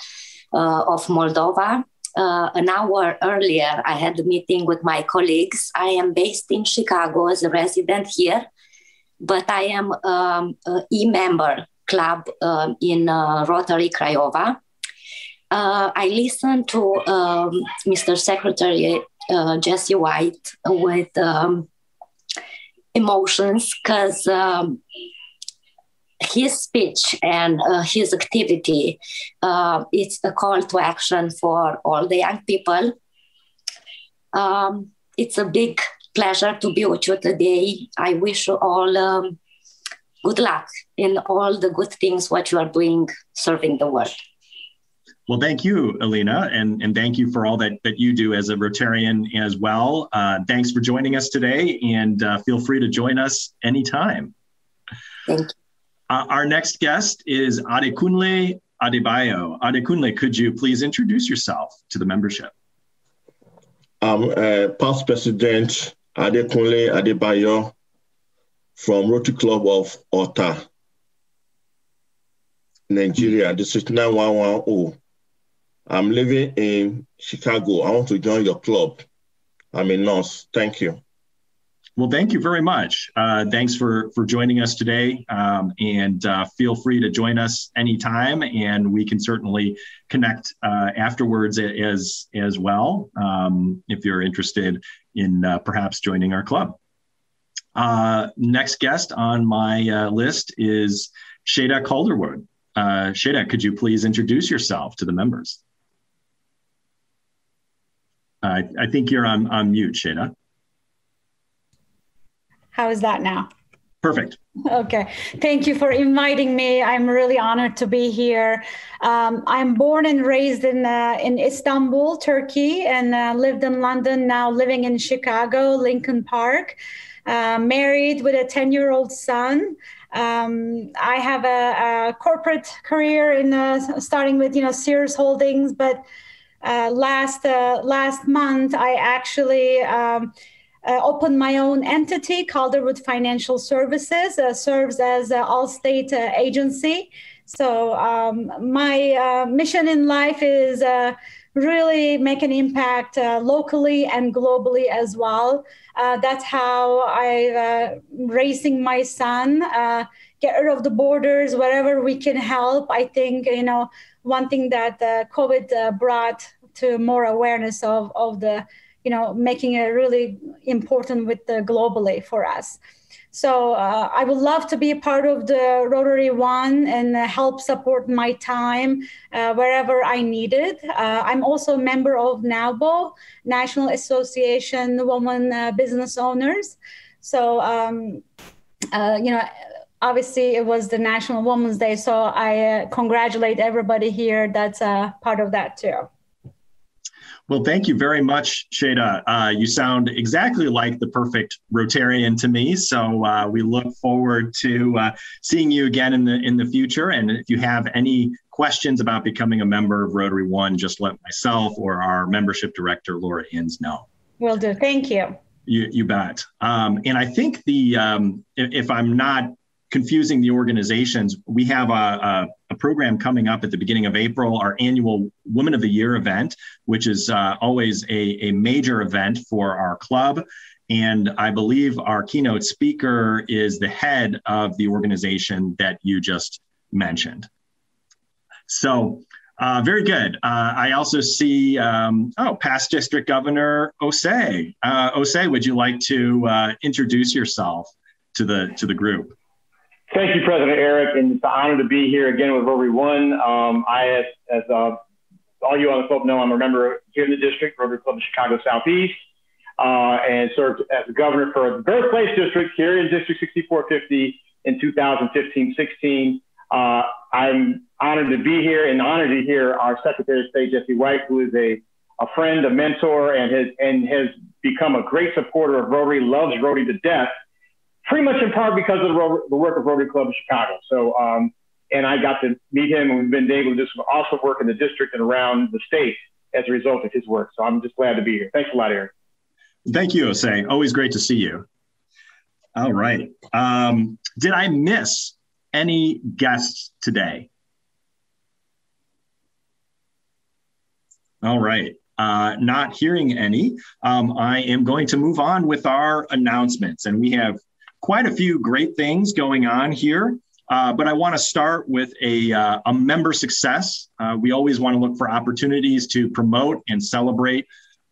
Moldova. An hour earlier, I had a meeting with my colleagues. I am based in Chicago as a resident here, but I am an e-member club in Rotary Craiova. I listened to Mr. Secretary Jesse White with emotions because his speech and his activity, it's a call to action for all the young people. It's a big pleasure to be with you today. I wish you all good luck in all the good things what you are doing serving the world. Well, thank you, Alina, and thank you for all that you do as a Rotarian as well. Thanks for joining us today, and feel free to join us anytime. Thank you. Our next guest is Adekunle Adebayo. Adekunle, could you please introduce yourself to the membership? I'm past President Adekunle Adebayo from Rotary Club of Ota, Nigeria, District 9110. I'm living in Chicago. I want to join your club. I'm a nurse. Thank you. Well, thank you very much. Thanks for joining us today. And feel free to join us anytime, and we can certainly connect afterwards as well if you're interested in perhaps joining our club. Next guest on my list is Shada Calderwood. Shada, could you please introduce yourself to the members? I think you're on mute, Shada. How is that now? Perfect. Okay. Thank you for inviting me. I'm really honored to be here. I'm born and raised in Istanbul, Turkey, and lived in London, now living in Chicago, Lincoln Park, married with a 10-year-old son. I have a corporate career in starting with, Sears Holdings, but last month I actually opened my own entity, Calderwood Financial Services, serves as an all-state agency. So my mission in life is really make an impact locally and globally as well. That's how I'm raising my son, get rid of the borders wherever we can help. I think, one thing that COVID brought to more awareness of the, making it really important with the globally for us. So I would love to be a part of the Rotary One and help support my time wherever I need it. I'm also a member of NAWBO, National Association of Women Business Owners. So, obviously it was the National Women's Day. So I congratulate everybody here that's part of that too. Well, thank you very much, Shada. You sound exactly like the perfect Rotarian to me. So we look forward to seeing you again in the future. And if you have any questions about becoming a member of Rotary One, just let myself or our membership director, Laura Inns, know. Will do. Thank you. You bet. And I think if I'm not confusing the organizations, we have a program coming up at the beginning of April, our annual Women of the Year event, which is always a major event for our club. And I believe our keynote speaker is the head of the organization that you just mentioned. So very good. I also see, past District Governor Osei. Osei, would you like to introduce yourself to the group? Thank you, President Eric, and it's an honor to be here again with Rotary One. As all you on the club know, I'm a member here in the district, Rotary Club of Chicago Southeast, and served as the governor for the birthplace district here in District 6450 in 2015-16. I'm honored to be here and honored to hear our Secretary of State, Jesse White, who is a friend, a mentor, and has become a great supporter of Rotary, loves Rotary to death. Pretty much in part because of the work of Rotary Club of Chicago. So, and I got to meet him, and we've been able to also work in the district and around the state as a result of his work. So I'm just glad to be here. Thanks a lot, Eric. Thank you, Osei. Always great to see you. All right. Did I miss any guests today? All right. Not hearing any, I am going to move on with our announcements, and we have quite a few great things going on here But I want to start with a member success. We always want to look for opportunities to promote and celebrate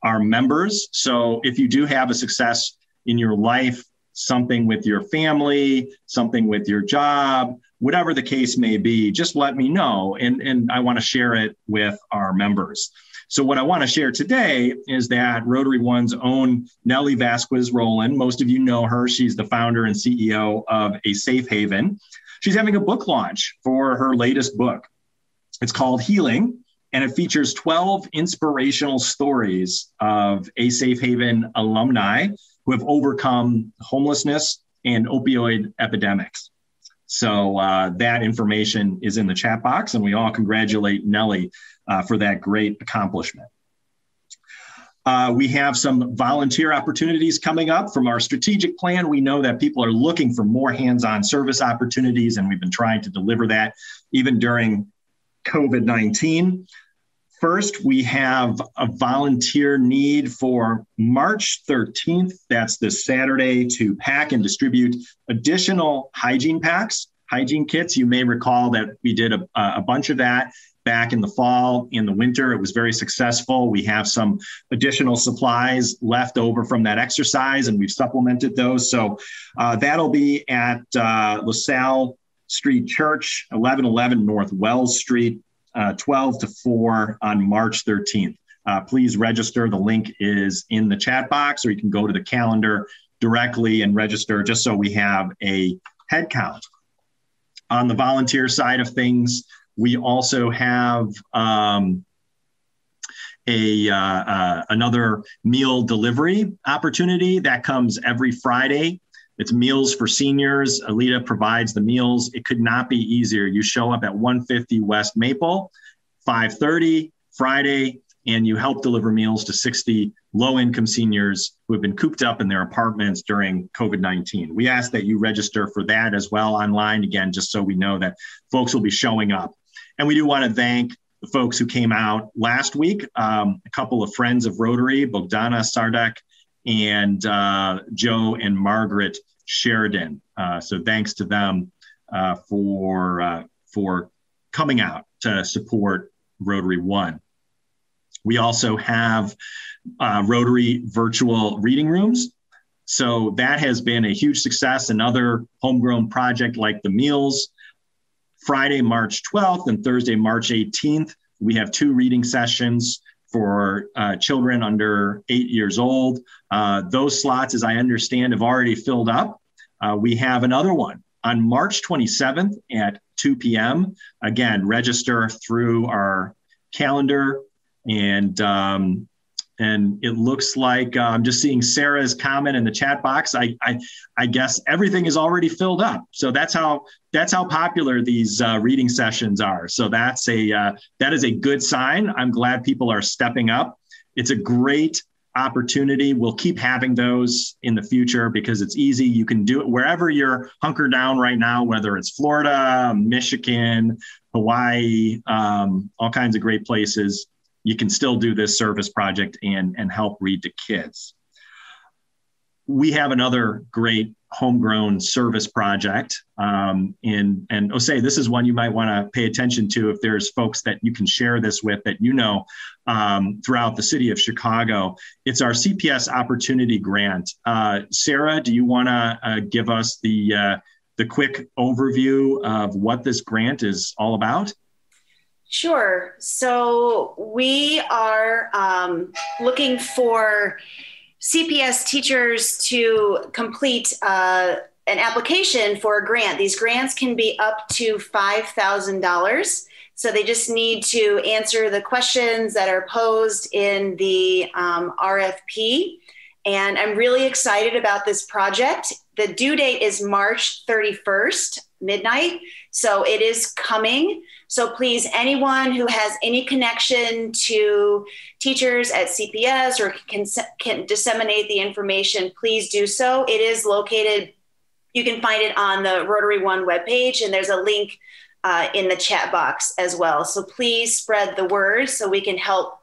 our members. So if you do have a success in your life, something with your family, something with your job, whatever the case may be, just let me know. And I want to share it with our members. So what I want to share today is that Rotary One's own Nellie Vasquez Rowland, most of you know her. She's the founder and CEO of A Safe Haven. She's having a book launch for her latest book. It's called Healing, and it features 12 inspirational stories of A Safe Haven alumni who have overcome homelessness and opioid epidemics. So that information is in the chat box, and we all congratulate Nellie for that great accomplishment. We have some volunteer opportunities coming up from our strategic plan. We know that people are looking for more hands-on service opportunities, and we've been trying to deliver that even during COVID-19. First, we have a volunteer need for March 13th. That's this Saturday, to pack and distribute additional hygiene packs, hygiene kits. You may recall that we did a bunch of that back in the fall, in the winter. It was very successful. We have some additional supplies left over from that exercise, and we've supplemented those. So that'll be at LaSalle Street Church, 1111 North Wells Street, 12 to 4 on March 13th. Please register. The link is in the chat box, or you can go to the calendar directly and register, just so we have a head count. On the volunteer side of things, we also have another meal delivery opportunity that comes every Friday. It's Meals for Seniors. Alita provides the meals. It could not be easier. You show up at 150 West Maple, 5:30 Friday, and you help deliver meals to 60 low-income seniors who have been cooped up in their apartments during COVID-19. We ask that you register for that as well online, again, just so we know that folks will be showing up. And we do want to thank the folks who came out last week, a couple of friends of Rotary, Bogdana Sardek and Joe and Margaret Sheridan. So thanks to them for coming out to support Rotary One. We also have Rotary virtual reading rooms. So that has been a huge success. Another homegrown project like the meals. Friday, March 12th and Thursday, March 18th, we have 2 reading sessions for children under 8 years old. Those slots, as I understand, have already filled up. We have another one on March 27th at 2 p.m. Again, register through our calendar. And it looks like I'm just seeing Sarah's comment in the chat box. I guess everything is already filled up. So that's how popular these reading sessions are. So that is a good sign. I'm glad people are stepping up. It's a great opportunity. We'll keep having those in the future because it's easy. You can do it wherever you're hunkered down right now, whether it's Florida, Michigan, Hawaii, all kinds of great places. You can still do this service project and help read to kids. We have another great homegrown service project. And Osei, this is one you might want to pay attention to if there's folks that you can share this with that you know throughout the city of Chicago. It's our CPS Opportunity Grant. Sarah, do you want to give us the quick overview of what this grant is all about? Sure. So we are looking for CPS teachers to complete an application for a grant. These grants can be up to $5,000. So they just need to answer the questions that are posed in the RFP. And I'm really excited about this project. The due date is March 31st, midnight. So it is coming. So please, anyone who has any connection to teachers at CPS or can disseminate the information, please do so. It is located, you can find it on the Rotary One webpage, and there's a link in the chat box as well. So please spread the word so we can help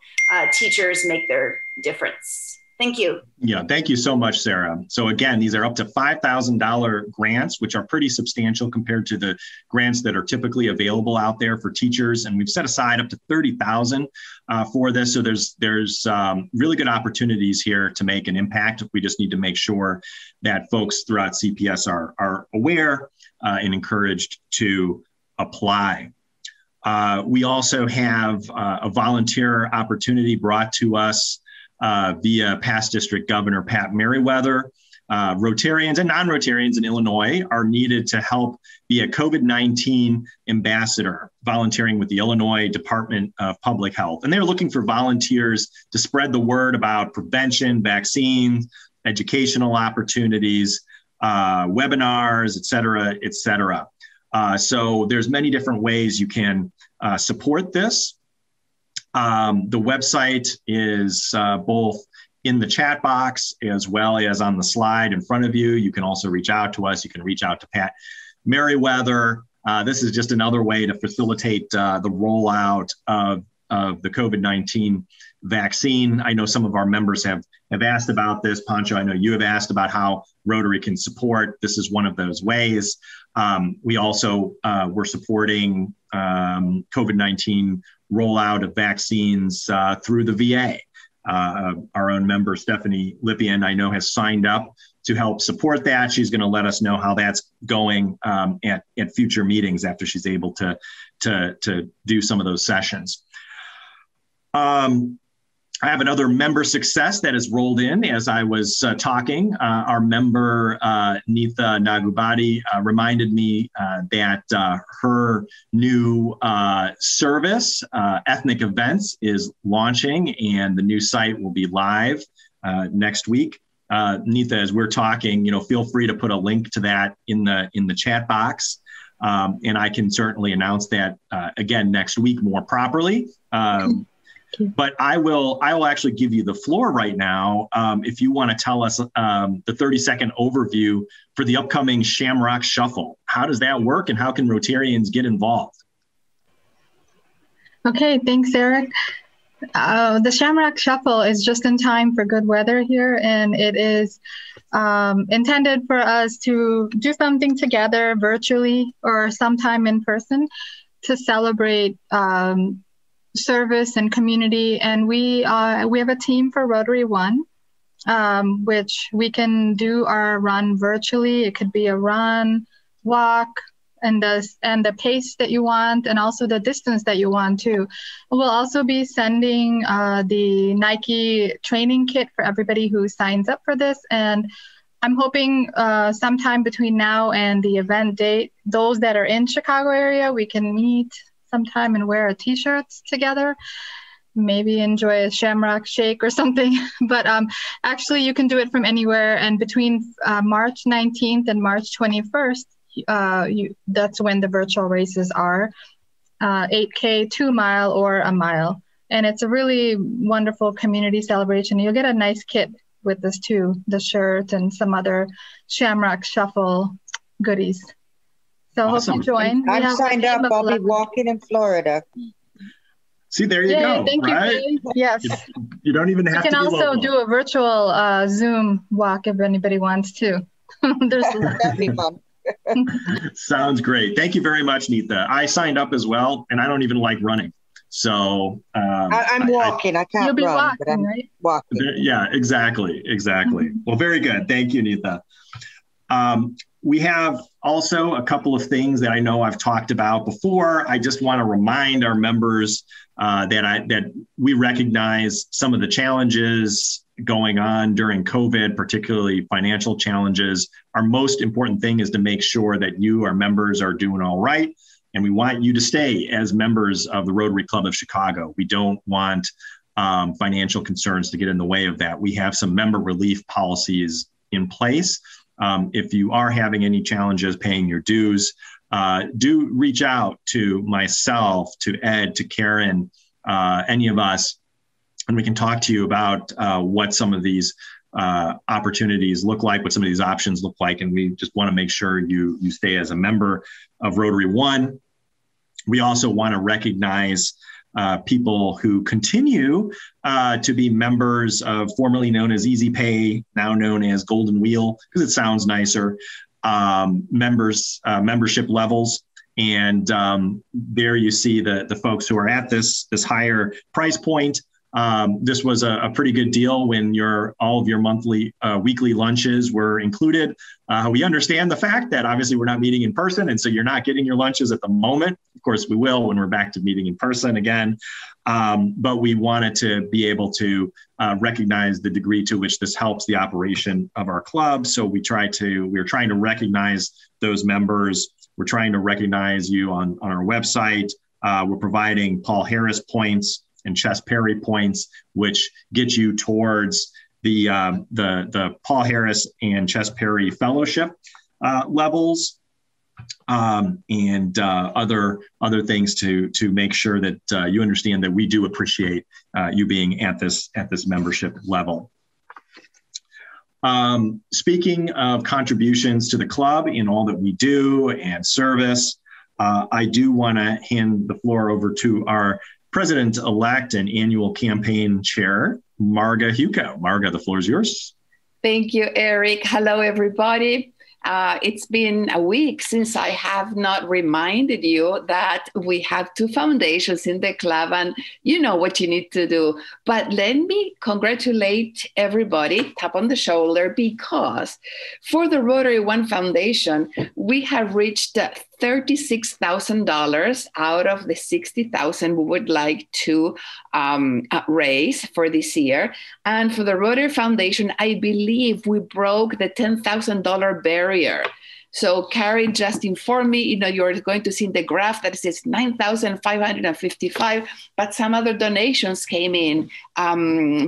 teachers make their difference. Thank you. Yeah, thank you so much, Sarah. So again, these are up to $5,000 grants, which are pretty substantial compared to the grants that are typically available out there for teachers. And we've set aside up to $30,000 for this. So there's really good opportunities here to make an impact. We just need to make sure that folks throughout CPS are aware and encouraged to apply. We also have a volunteer opportunity brought to us via past district governor Pat Merriweather. Rotarians and non-Rotarians in Illinois are needed to help be a COVID-19 ambassador, volunteering with the Illinois Department of Public Health. And they're looking for volunteers to spread the word about prevention, vaccines, educational opportunities, webinars, et cetera, et cetera. So there's many different ways you can support this. The website is both in the chat box as well as on the slide in front of you. You can also reach out to us. You can reach out to Pat Merriweather. This is just another way to facilitate the rollout of the COVID-19 vaccine. I know some of our members have asked about this. Pancho, I know you have asked about how Rotary can support. This is one of those ways. We also were supporting COVID-19 rollout of vaccines through the VA. Our own member, Stephanie Lippian, I know has signed up to help support that. She's going to let us know how that's going at future meetings after she's able to do some of those sessions. I have another member success that has rolled in as I was talking. Our member, Neetha Nagubadi, reminded me that her new service, Ethnic Events, is launching, and the new site will be live next week. Neetha, as we're talking, feel free to put a link to that in the chat box. And I can certainly announce that again next week more properly. But I will actually give you the floor right now if you want to tell us the 30-second overview for the upcoming Shamrock Shuffle. How does that work, and how can Rotarians get involved? Okay, thanks, Eric. The Shamrock Shuffle is just in time for good weather here, and it is intended for us to do something together virtually or sometime in person to celebrate service and community. And we have a team for Rotary One, which we can do our run virtually. It could be a run, walk, and the pace that you want, and also the distance that you want too. We'll also be sending the Nike training kit for everybody who signs up for this. And I'm hoping sometime between now and the event date, those that are in Chicago area, we can meet sometime and wear t-shirts together, maybe enjoy a Shamrock Shake or something. But actually you can do it from anywhere. And between March 19th and March 21st, that's when the virtual races are, 8K, 2 mile or a mile. And it's a really wonderful community celebration. You'll get a nice kit with this too, the shirt and some other Shamrock Shuffle goodies. So awesome. Hope you join. I'm signed up. I'll be walking in Florida. See, there you go. Thank right? you. Yes. You don't even have to be local. You can also do a virtual Zoom walk if anybody wants to. That'd be fun. Sounds great. Thank you very much, Neetha. I signed up as well, and I don't even like running. So I'm walking. I can't you'll be run, walking, but I'm right? walking. Yeah, exactly. Well, very good. Thank you, Neetha. We have also a couple of things that I know I've talked about before. I just want to remind our members that we recognize some of the challenges going on during COVID, particularly financial challenges. Our most important thing is to make sure that you, our members, are doing all right. And we want you to stay as members of the Rotary Club of Chicago. We don't want financial concerns to get in the way of that. We have some member relief policies in place. If you are having any challenges paying your dues, do reach out to myself, to Ed, to Karen, any of us, and we can talk to you about what some of these opportunities look like, what some of these options look like. And we just want to make sure you stay as a member of Rotary One. We also want to recognize people who continue to be members of formerly known as Easy Pay, now known as Golden Wheel, because it sounds nicer, membership levels. And there you see the folks who are at this higher price point. This was a pretty good deal when all of your weekly lunches were included. We understand the fact that obviously we're not meeting in person, and so you're not getting your lunches at the moment. Of course, we will when we're back to meeting in person again. But we wanted to be able to recognize the degree to which this helps the operation of our club. So we're trying to recognize those members. We're trying to recognize you on our website. We're providing Paul Harris points and Chess Perry points, which get you towards the Paul Harris and Chess Perry fellowship levels, and other things to make sure that you understand that we do appreciate you being at this membership level. Speaking of contributions to the club in all that we do and service, I do want to hand the floor over to our President-elect and annual campaign chair, Marga Huco. Marga, the floor is yours. Thank you, Eric. Hello, everybody. It's been a week since I have not reminded you that we have 2 foundations in the club, and you know what you need to do. But let me congratulate everybody, tap on the shoulder, because for the Rotary One Foundation, we have reached $36,000 out of the $60,000 we would like to raise for this year. And for the Rotary Foundation, I believe we broke the $10,000 barrier. So Carrie just informed me, you're going to see in the graph that it says 9,555, but some other donations came in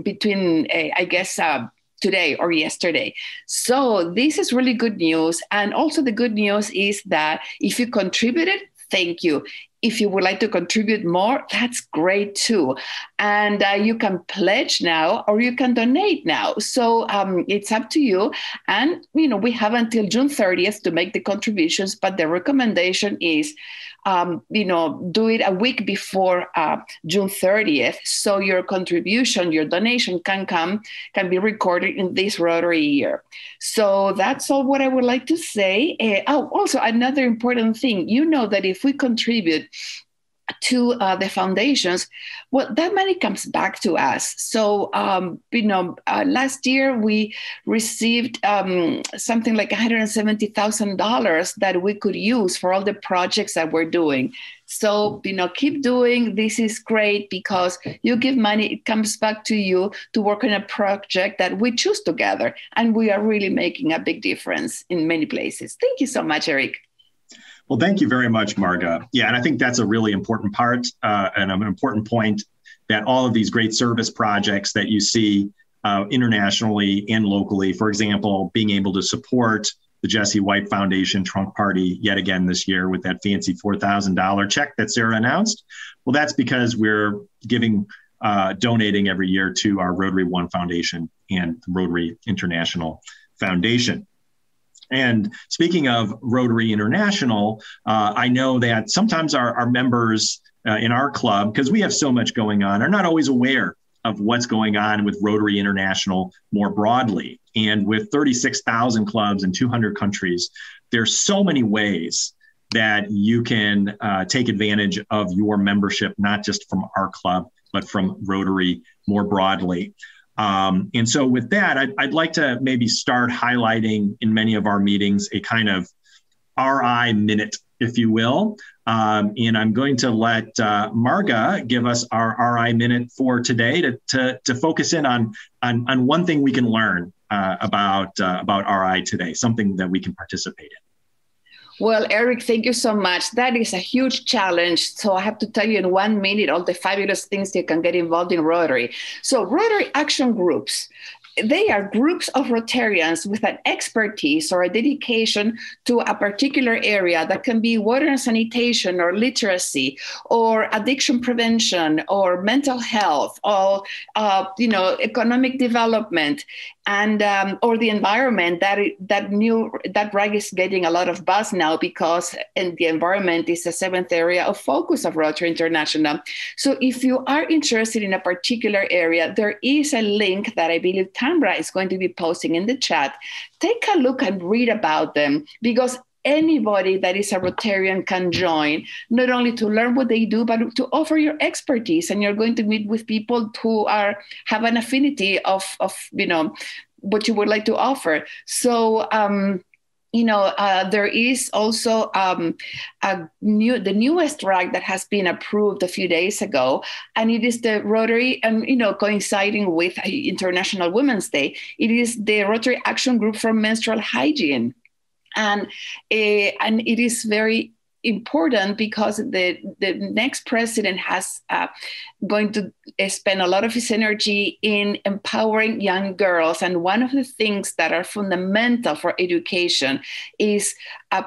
between, today or yesterday. So this is really good news. And also the good news is that if you contributed, thank you. If you would like to contribute more, that's great too. And you can pledge now or you can donate now. So it's up to you. And, we have until June 30th to make the contributions, but the recommendation is, do it a week before June 30th. So your contribution, your donation can be recorded in this Rotary year. So that's all what I would like to say. Also another important thing, that if we contribute to the foundations, well, that money comes back to us. So, last year we received something like $170,000 that we could use for all the projects that we're doing. So, keep doing. This is great because you give money, it comes back to you to work on a project that we choose together. And we are really making a big difference in many places. Thank you so much, Eric. Well, thank you very much, Marga. Yeah, and I think that's a really important part and an important point, that all of these great service projects that you see internationally and locally, for example, being able to support the Jesse White Foundation trunk party yet again this year with that fancy $4,000 check that Sarah announced. Well, that's because we're donating every year to our Rotary One Foundation and Rotary International Foundation. And speaking of Rotary International, I know that sometimes our members in our club, because we have so much going on, are not always aware of what's going on with Rotary International more broadly. And with 36,000 clubs in 200 countries, there's so many ways that you can take advantage of your membership, not just from our club, but from Rotary more broadly. And so with that, I'd like to maybe start highlighting in many of our meetings a kind of RI minute, if you will. And I'm going to let Marga give us our RI minute for today to focus in on one thing we can learn about RI today, something that we can participate in. Well, Eric, thank you so much. That is a huge challenge. So I have to tell you in 1 minute all the fabulous things you can get involved in Rotary. So Rotary action groups. they are groups of Rotarians with an expertise or a dedication to a particular area that can be water and sanitation or literacy or addiction prevention or mental health or economic development and or the environment. That rag is getting a lot of buzz now because the environment is the 7th area of focus of Rotary International. So if you are interested in a particular area, there is a link that I believe Tambra is going to be posting in the chat. Take a look and read about them, because anybody that is a Rotarian can join, not only to learn what they do, but to offer your expertise. And you're going to meet with people who have an affinity of what you would like to offer. So, there is also the newest rag that has been approved a few days ago, and it is the Rotary, and coinciding with International Women's Day, it is the Rotary Action Group for Menstrual Hygiene, and it is very important because the next president has going to spend a lot of his energy in empowering young girls. And one of the things that are fundamental for education is a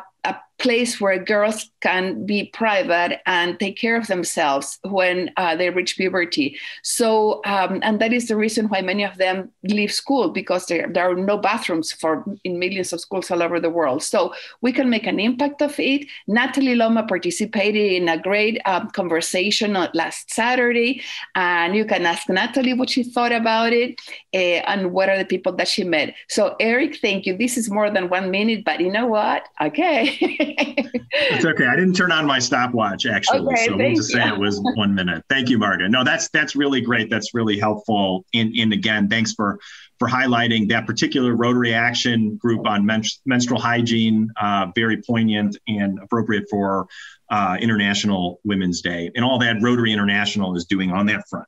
place where girls can be private and take care of themselves when they reach puberty. So, and that is the reason why many of them leave school, because there are no bathrooms in millions of schools all over the world. So we can make an impact of it. Natalie Loma participated in a great conversation last Saturday, and you can ask Natalie what she thought about it and what are the people that she met. So Eric, thank you. This is more than 1 minute, but you know what? Okay. It's okay. I didn't turn on my stopwatch, actually. Okay, so we'll just say it was 1 minute. Thank you, Marga. No, that's really great. That's really helpful. And again, thanks for highlighting that particular Rotary Action Group on menstrual hygiene. Very poignant and appropriate for International Women's Day and all that Rotary International is doing on that front.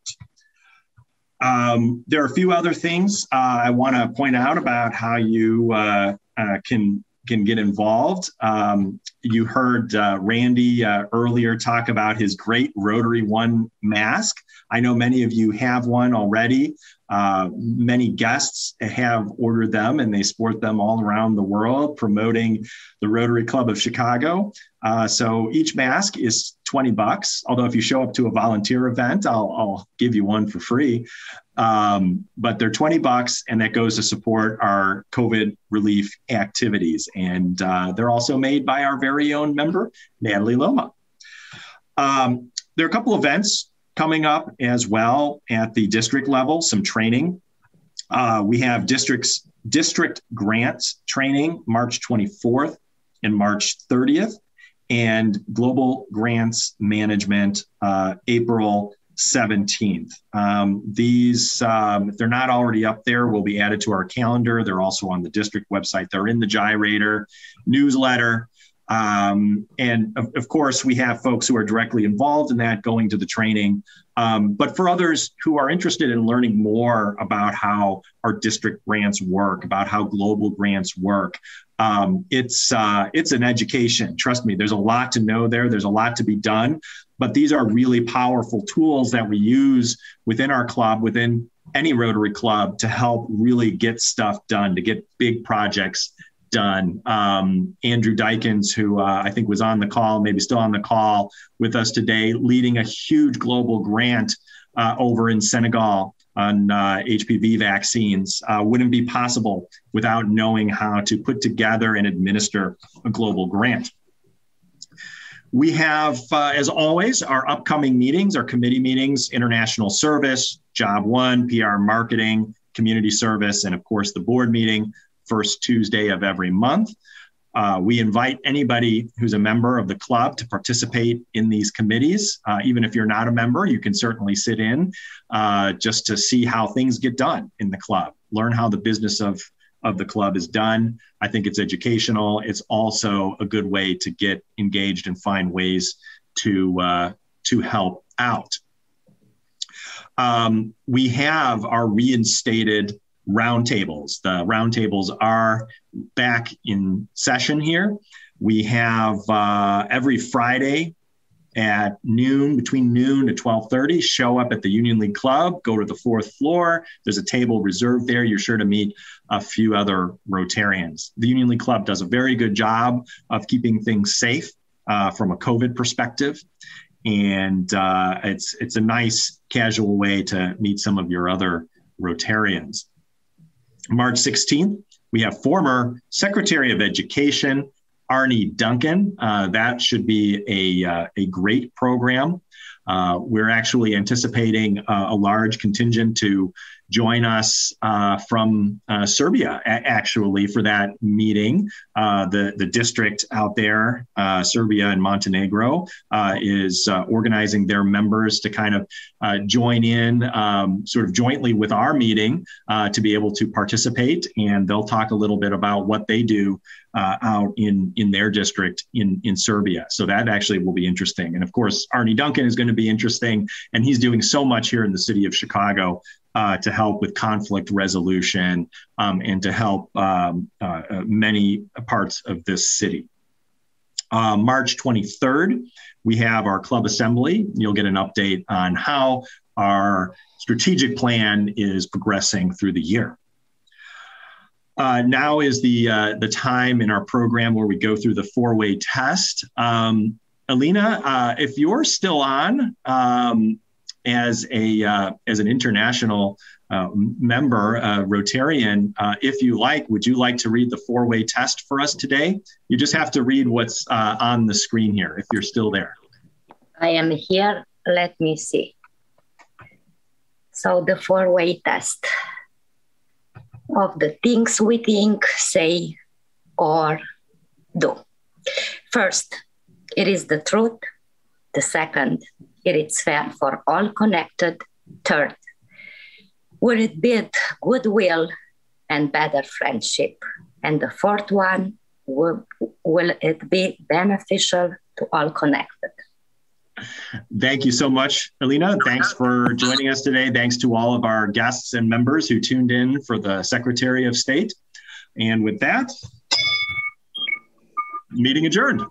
There are a few other things I want to point out about how you can get involved. You heard Randy earlier talk about his great Rotary One mask. I know many of you have one already. Many guests have ordered them and they sport them all around the world, promoting the Rotary Club of Chicago. So each mask is $20. Although if you show up to a volunteer event, I'll give you one for free. But they're $20 and that goes to support our COVID relief activities. And they're also made by our very own member, Natalie Loma. There are a couple events coming up as well at the district level, some training. We have district grants training March 24th and March 30th, and global grants management April 17th. These, if they're not already up there, will be added to our calendar. They're also on the district website. They're in the Gyrator newsletter. And of course, we have folks who are directly involved in that going to the training. But for others who are interested in learning more about how our district grants work, about how global grants work, it's an education. Trust me, there's a lot to know there. There's a lot to be done. But these are really powerful tools that we use within our club, within any Rotary club, to help really get stuff done, to get big projects done. Andrew Dykins, who I think was on the call, maybe still on the call with us today, leading a huge global grant over in Senegal on HPV vaccines, wouldn't be possible without knowing how to put together and administer a global grant. We have, as always, our upcoming meetings, our committee meetings, international service, Job One, PR marketing, community service, and of course the board meeting, first Tuesday of every month. We invite anybody who's a member of the club to participate in these committees. Even if you're not a member, you can certainly sit in just to see how things get done in the club, learn how the business of the club is done. I think it's educational. It's also a good way to get engaged and find ways to help out. We have our reinstated roundtables. The roundtables are back in session here. We have every Friday at noon, between noon to 12:30. Show up at the Union League Club, go to the 4th floor. There's a table reserved there. You're sure to meet a few other Rotarians. The Union League Club does a very good job of keeping things safe from a COVID perspective. And it's a nice casual way to meet some of your other Rotarians. March 16th, we have former Secretary of Education, Arnie Duncan. That should be a great program. We're actually anticipating a large contingent to join us from Serbia, actually, for that meeting. The district out there, Serbia and Montenegro, is organizing their members to kind of join in sort of jointly with our meeting to be able to participate. And they'll talk a little bit about what they do out in their district in Serbia. So that actually will be interesting. And of course, Arnie Duncan is going to be interesting. And he's doing so much here in the city of Chicago to help with conflict resolution and to help many parts of this city. March 23rd, we have our club assembly. You'll get an update on how our strategic plan is progressing through the year. Now is the time in our program where we go through the 4-way test. Alina, if you're still on as an international member, Rotarian, if you like, would you like to read the 4-way test for us today? You just have to read what's on the screen here, if you're still there. I am here. Let me see. So the 4-way test of the things we think, say, or do. First, it is the truth. The second, it is fair for all connected. Third, will it build goodwill and better friendship? And the fourth one, will it be beneficial to all connected? Thank you so much, Alina. Thanks for joining us today. Thanks to all of our guests and members who tuned in for the Secretary of State. And with that, meeting adjourned.